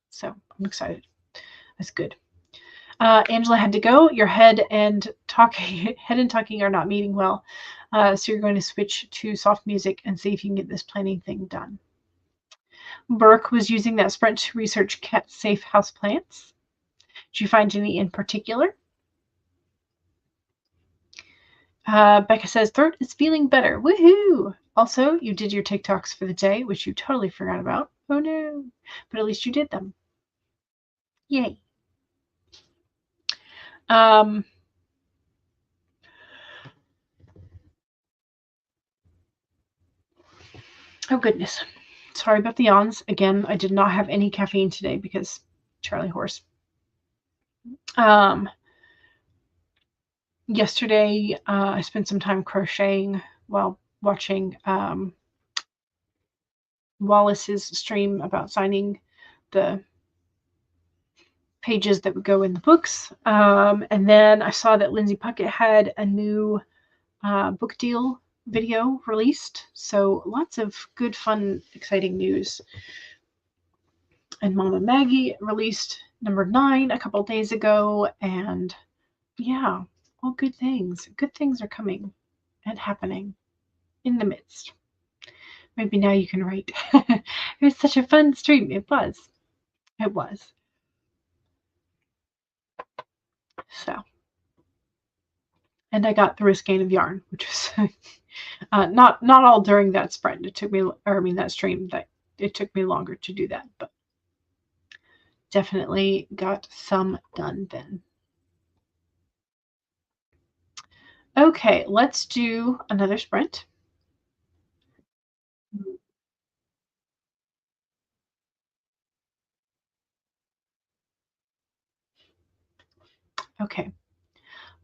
So I'm excited. That's good. Angela had to go. Your head and talking are not meeting well. So you're going to switch to soft music and see if you can get this planning thing done. Burke was using that sprint to research cat-safe houseplants. Did you find any in particular? Becca says, throat is feeling better. Woohoo! Also, you did your TikToks for the day, which you totally forgot about. Oh no. But at least you did them. Yay. Oh goodness. Sorry about the yawns. Again, I did not have any caffeine today because Charlie horse. Yesterday, I spent some time crocheting while watching Wallace's stream about signing the pages that would go in the books. And then I saw that Lindsay Puckett had a new book deal video released. So lots of good, fun, exciting news. And Mama Maggie released number 9 a couple days ago. And yeah, all good things. Good things are coming and happening in the midst. Maybe now you can write. It was such a fun stream. It was. It was. So. And I got the Riscaine of Yarn, which was not all during that sprint. It took me, that stream. That it took me longer to do that, but definitely got some done then. Okay, let's do another sprint. Okay,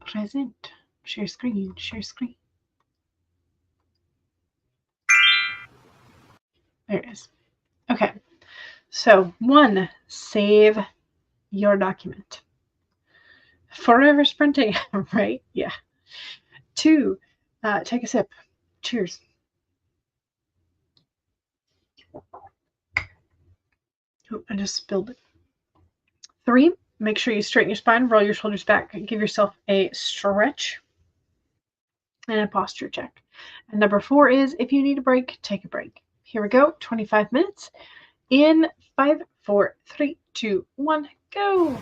present. Share screen. Share screen. There it is. Okay, so 1, save your document. Forever sprinting, right? Yeah. 2, take a sip. Cheers. Oh, I just spilled it. 3, make sure you straighten your spine, roll your shoulders back, give yourself a stretch and a posture check. And number 4 is if you need a break, take a break. Here we go, 25 minutes in 5, 4, 3, 2, 1, go.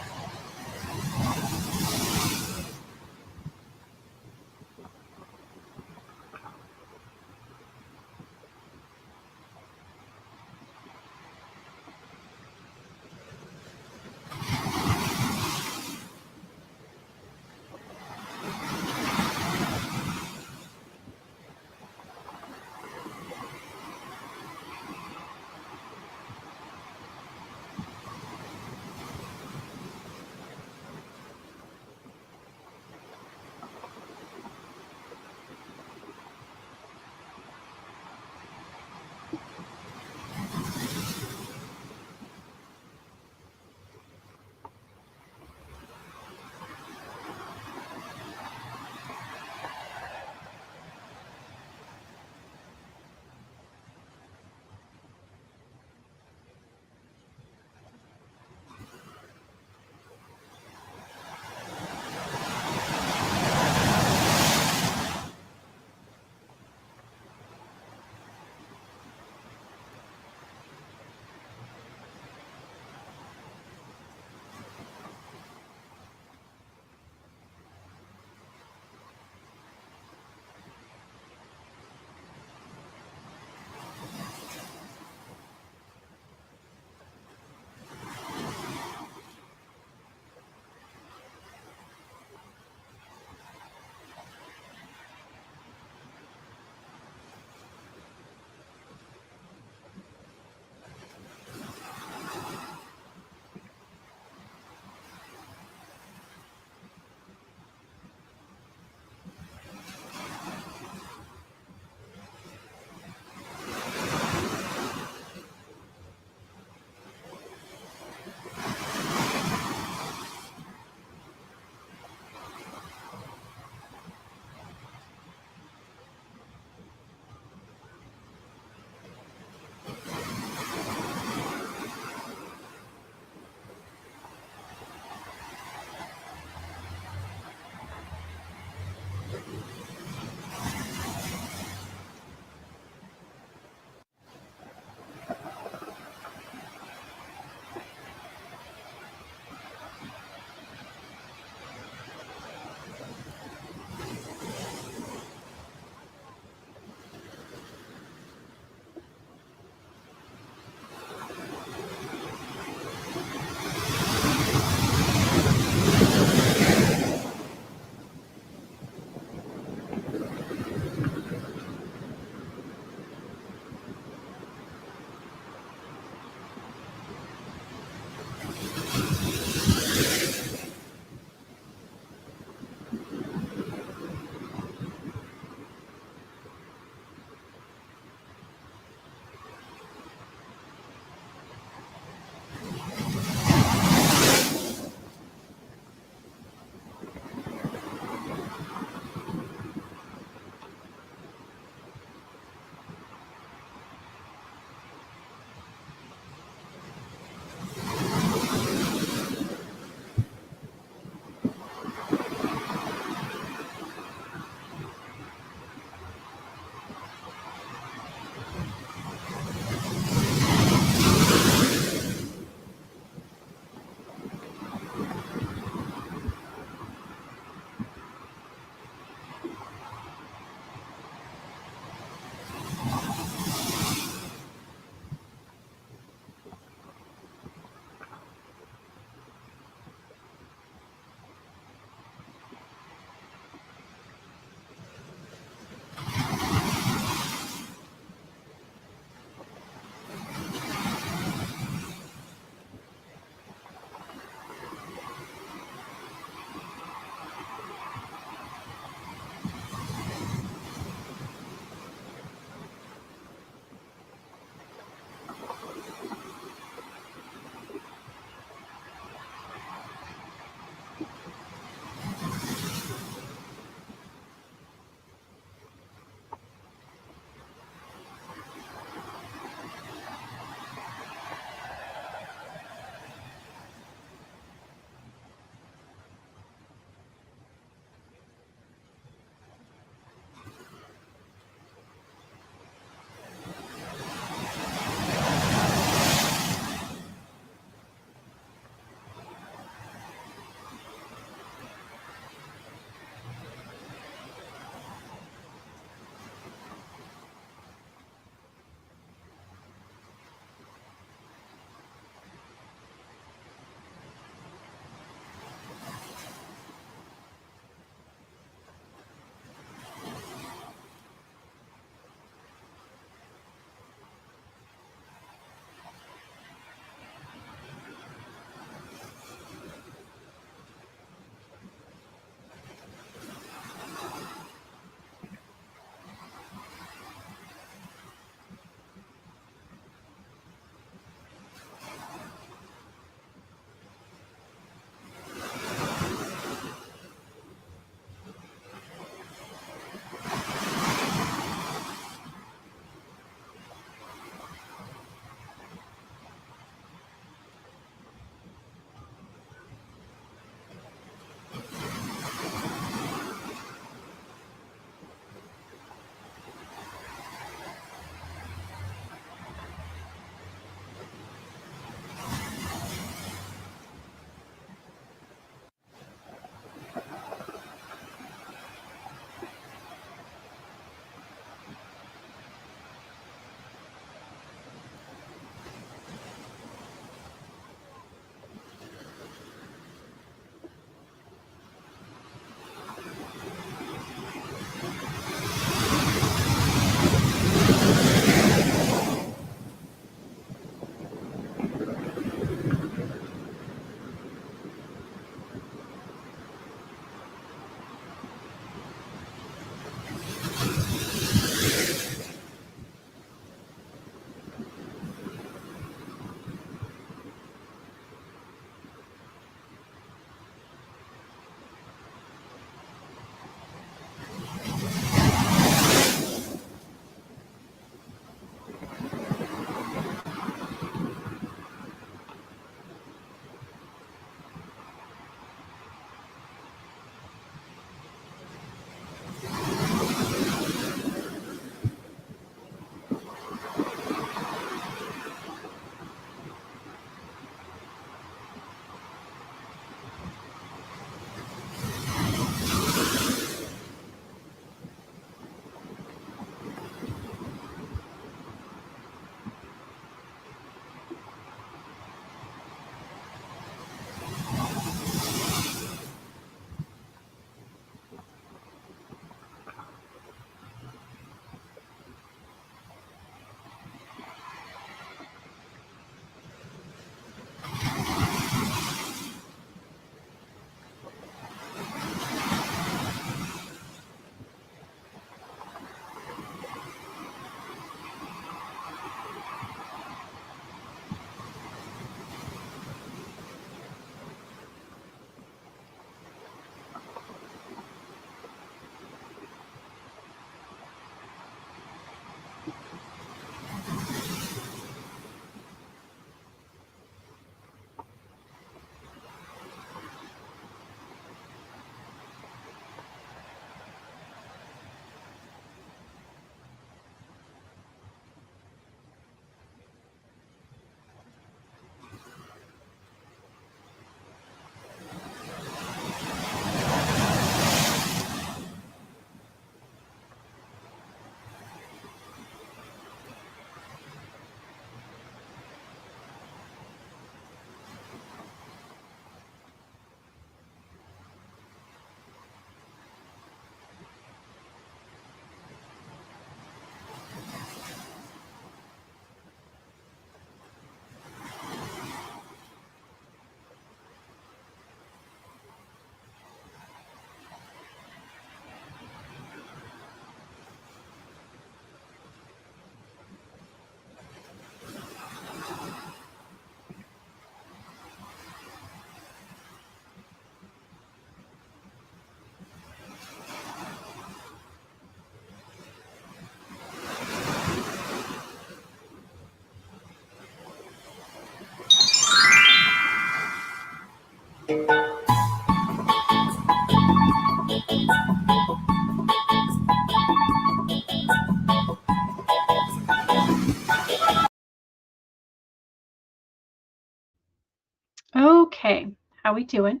How we doing?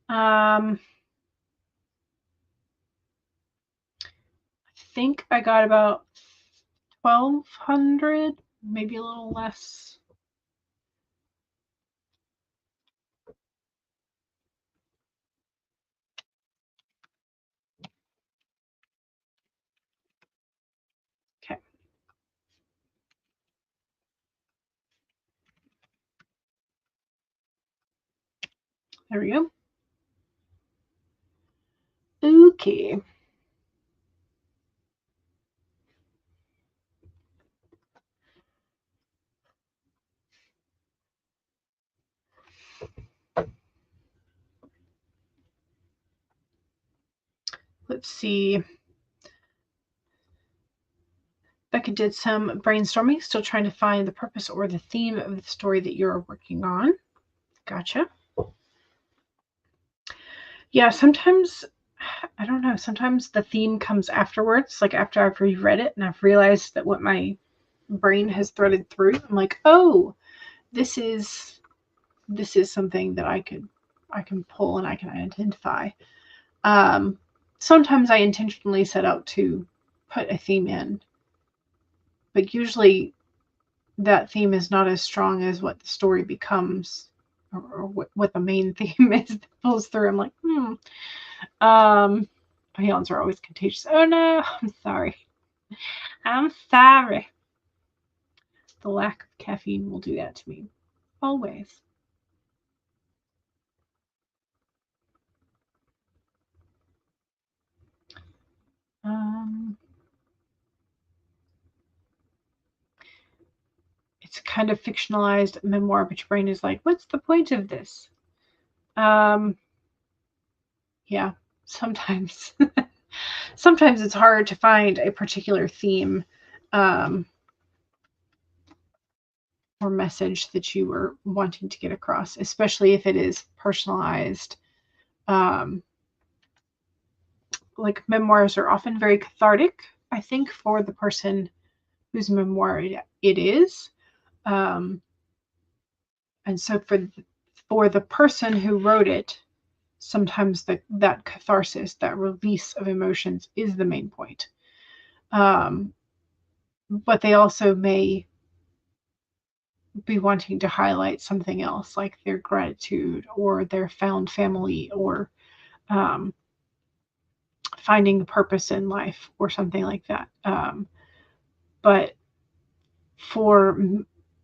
I think I got about 1,200, maybe a little less. Okay. There we go. Okay. Let's see. Becca did some brainstorming, still trying to find the purpose or the theme of the story that you're working on. Gotcha. Yeah, sometimes, I don't know, sometimes the theme comes afterwards, like after I've reread it and I've realized that what my brain has threaded through. I'm like, oh, this is something that I can pull and I can identify. Sometimes I intentionally set out to put a theme in, but usually that theme is not as strong as what the story becomes, or what the main theme is that pulls through. I'm like, my yawns are always contagious. Oh no, I'm sorry. I'm sorry. The lack of caffeine will do that to me. Always. It's kind of fictionalized memoir, but your brain is like, what's the point of this? Yeah, sometimes. Sometimes it's hard to find a particular theme or message that you were wanting to get across, especially if it is personalized. Like memoirs are often very cathartic, I think, for the person whose memoir it is. And so for the person who wrote it, sometimes that catharsis, that release of emotions is the main point. But they also may be wanting to highlight something else, like their gratitude or their found family, or finding a purpose in life or something like that. But for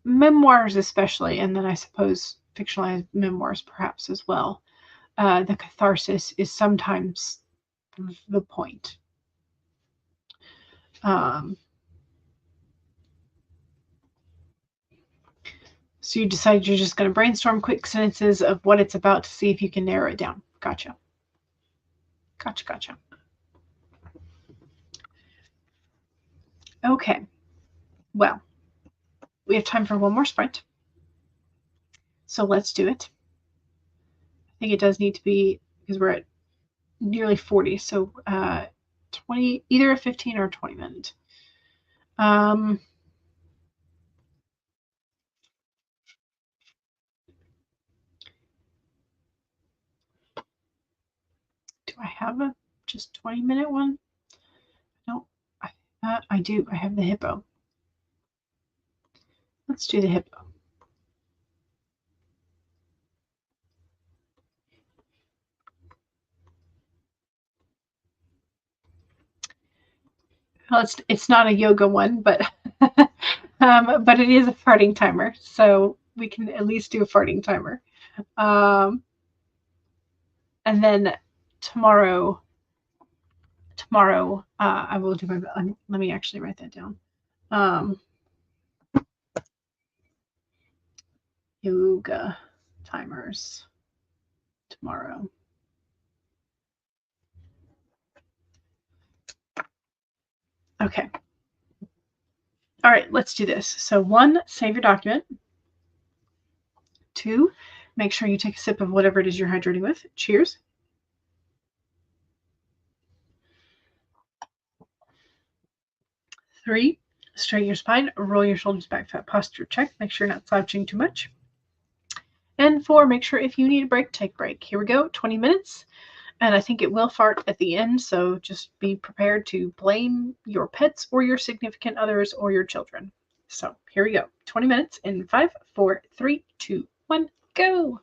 memoirs especially, and then I suppose fictionalized memoirs perhaps as well, the catharsis is sometimes the point. So you decided you're just going to brainstorm quick sentences of what it's about to see if you can narrow it down. Gotcha. Gotcha. Okay. Well, we have time for one more sprint. So let's do it. I think it does need to be, because we're at nearly 40. So 20, either a 15 or a 20 minute. Do I have a just 20-minute one? No, I do. I have the hippo. Let's do the hippo. Well, it's not a yoga one, but but it is a farting timer, so we can at least do a farting timer. And then tomorrow, I will do my. Let me actually write that down. Yoga timers tomorrow. Okay. All right, let's do this. So 1, save your document. 2, make sure you take a sip of whatever it is you're hydrating with. Cheers. 3, straighten your spine, roll your shoulders back, fat posture check. Make sure you're not slouching too much. And 4, make sure if you need a break, take a break. Here we go, 20 minutes. And I think it will fart at the end, so just be prepared to blame your pets or your significant others or your children. So here we go, 20 minutes in 5, 4, 3, 2, 1, go.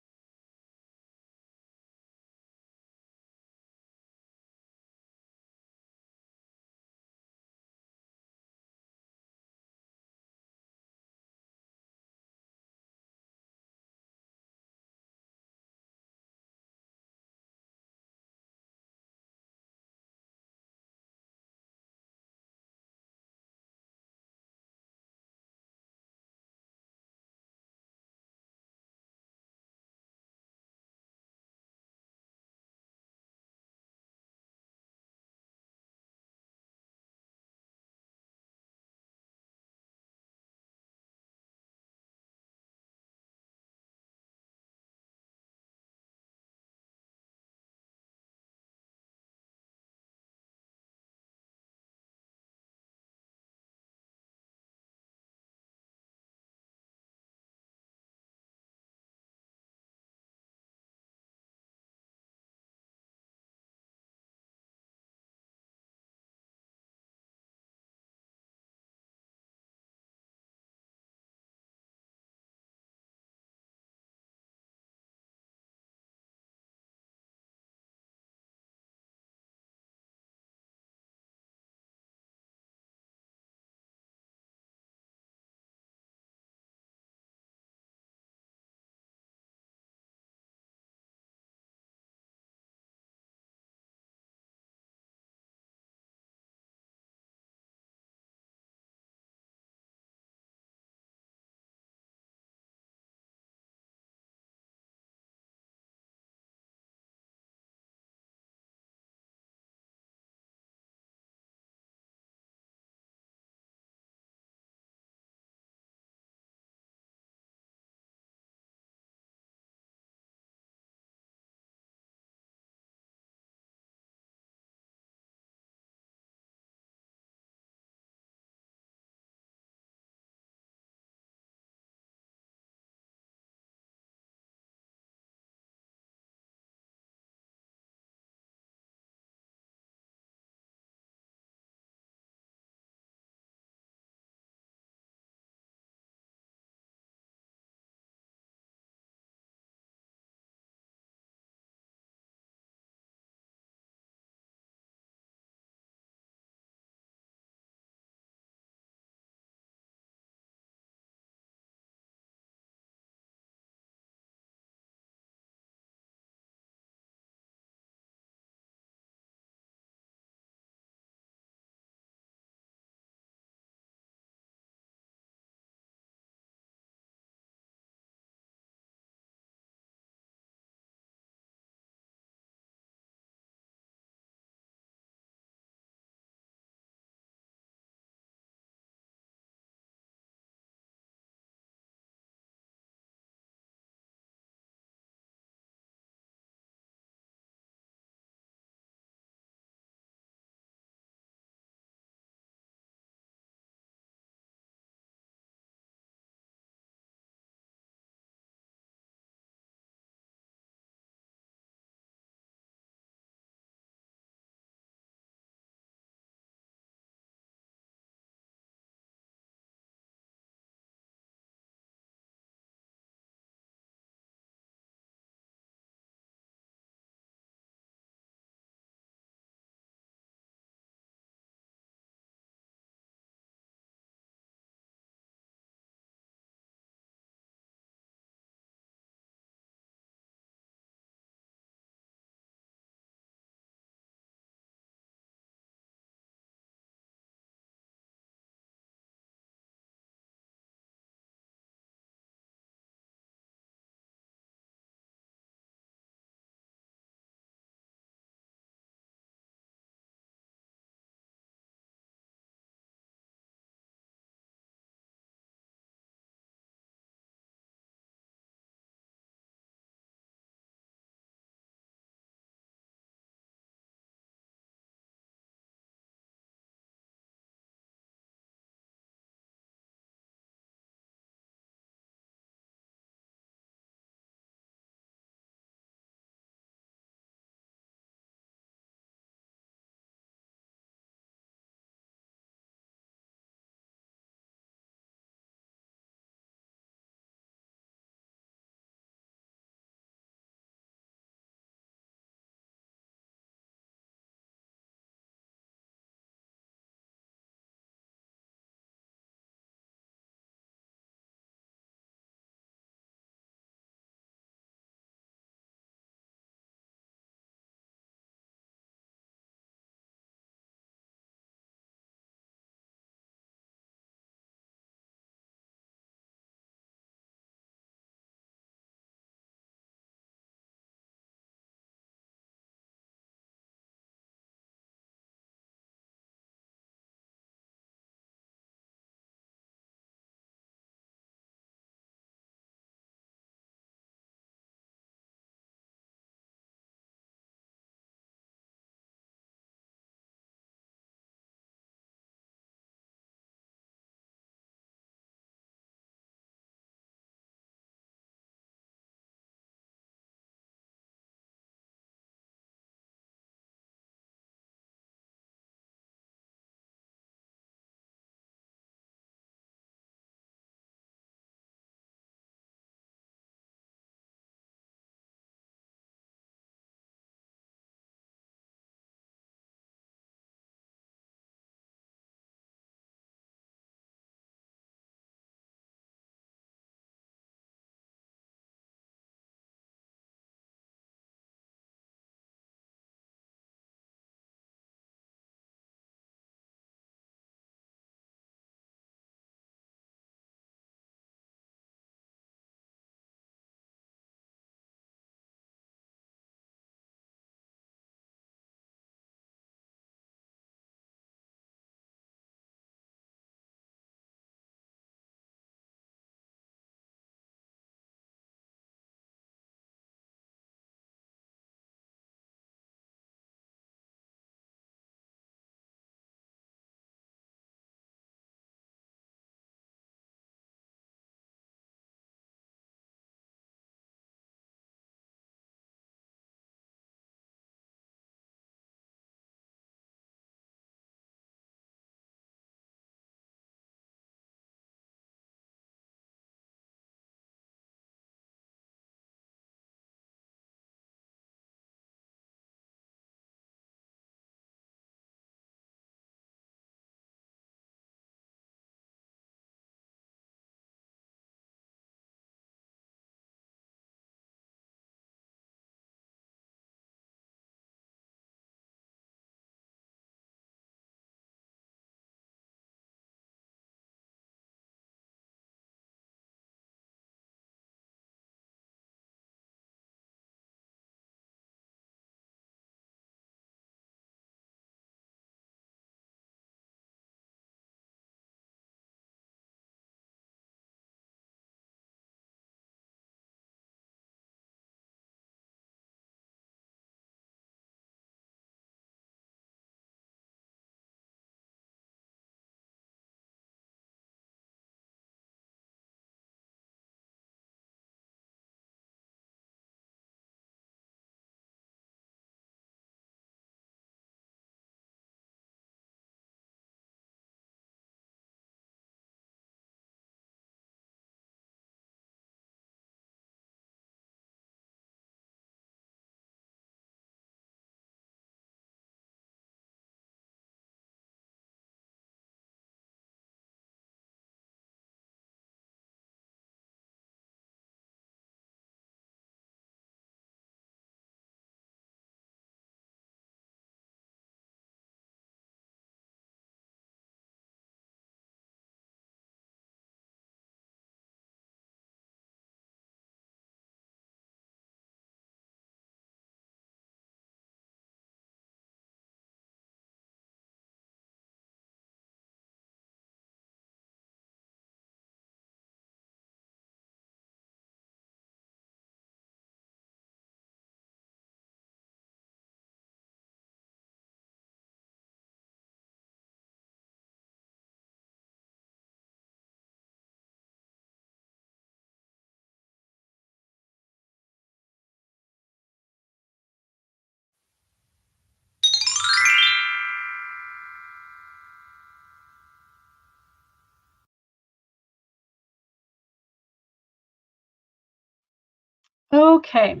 Okay.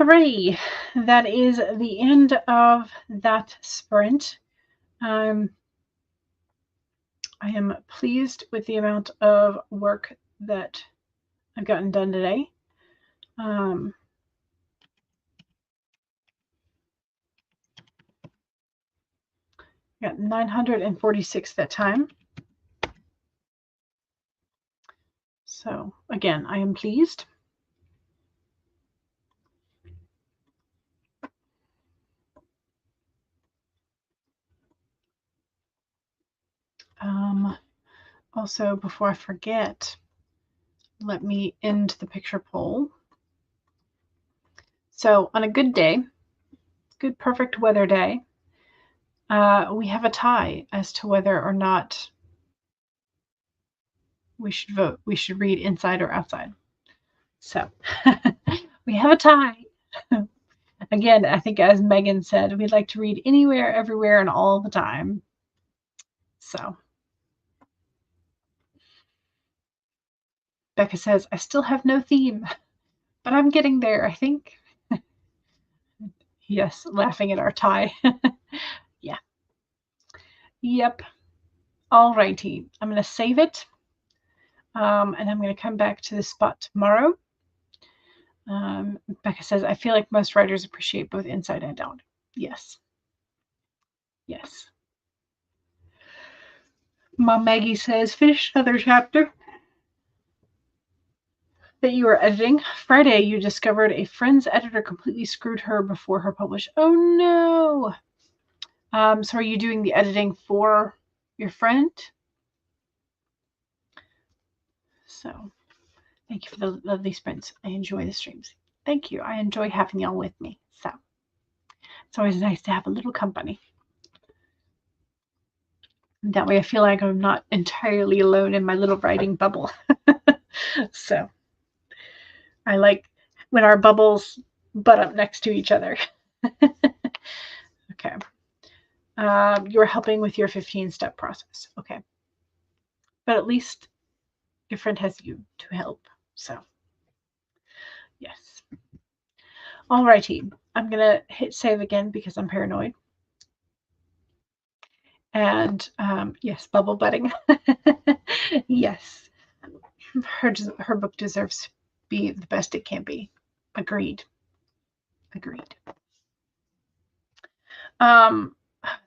Alrighty. That is the end of that sprint. I am pleased with the amount of work that I've gotten done today. Got 946 that time. So again, I am pleased. Also, before I forget, let me end the picture poll. So on a good day, good perfect weather day, we have a tie as to whether or not we should vote. We should read inside or outside. So we have a tie. Again, I think as Megan said, we'd like to read anywhere, everywhere, and all the time. So Becca says, I still have no theme, but I'm getting there, I think. Yes, laughing at our tie. Yeah. Yep. All righty. I'm going to save it. And I'm going to come back to this spot tomorrow. Becca says, I feel like most writers appreciate both inside and out. Yes. Yes. Mom Maggie says, finish another chapter that you were editing. Friday, you discovered a friend's editor completely screwed her before her publish. Oh, no. So are you doing the editing for your friend? So thank you for the lovely sprints. I enjoy the streams. Thank you. I enjoy having y'all with me. So it's always nice to have a little company. And that way I feel like I'm not entirely alone in my little writing bubble. So I like when our bubbles butt up next to each other. Okay. You're helping with your 15-step process. Okay. But at least your friend has you to help. So, yes. Alrighty. I'm going to hit save again because I'm paranoid. And yes, bubble butting. Yes. Her book deserves to be the best it can be. Agreed.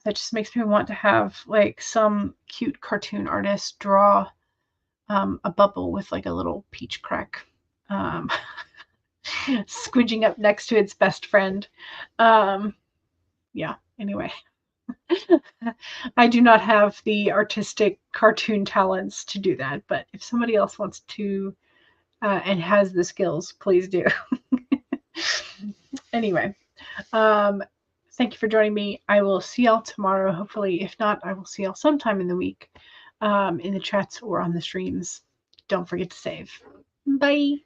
That just makes me want to have like some cute cartoon artist draw a bubble with like a little peach crack squidging up next to its best friend. Yeah, anyway. I do not have the artistic cartoon talents to do that, but if somebody else wants to and has the skills, please do. Anyway, thank you for joining me. I will see y'all tomorrow, hopefully. If not, I will see y'all sometime in the week in the chats or on the streams. Don't forget to save. Bye.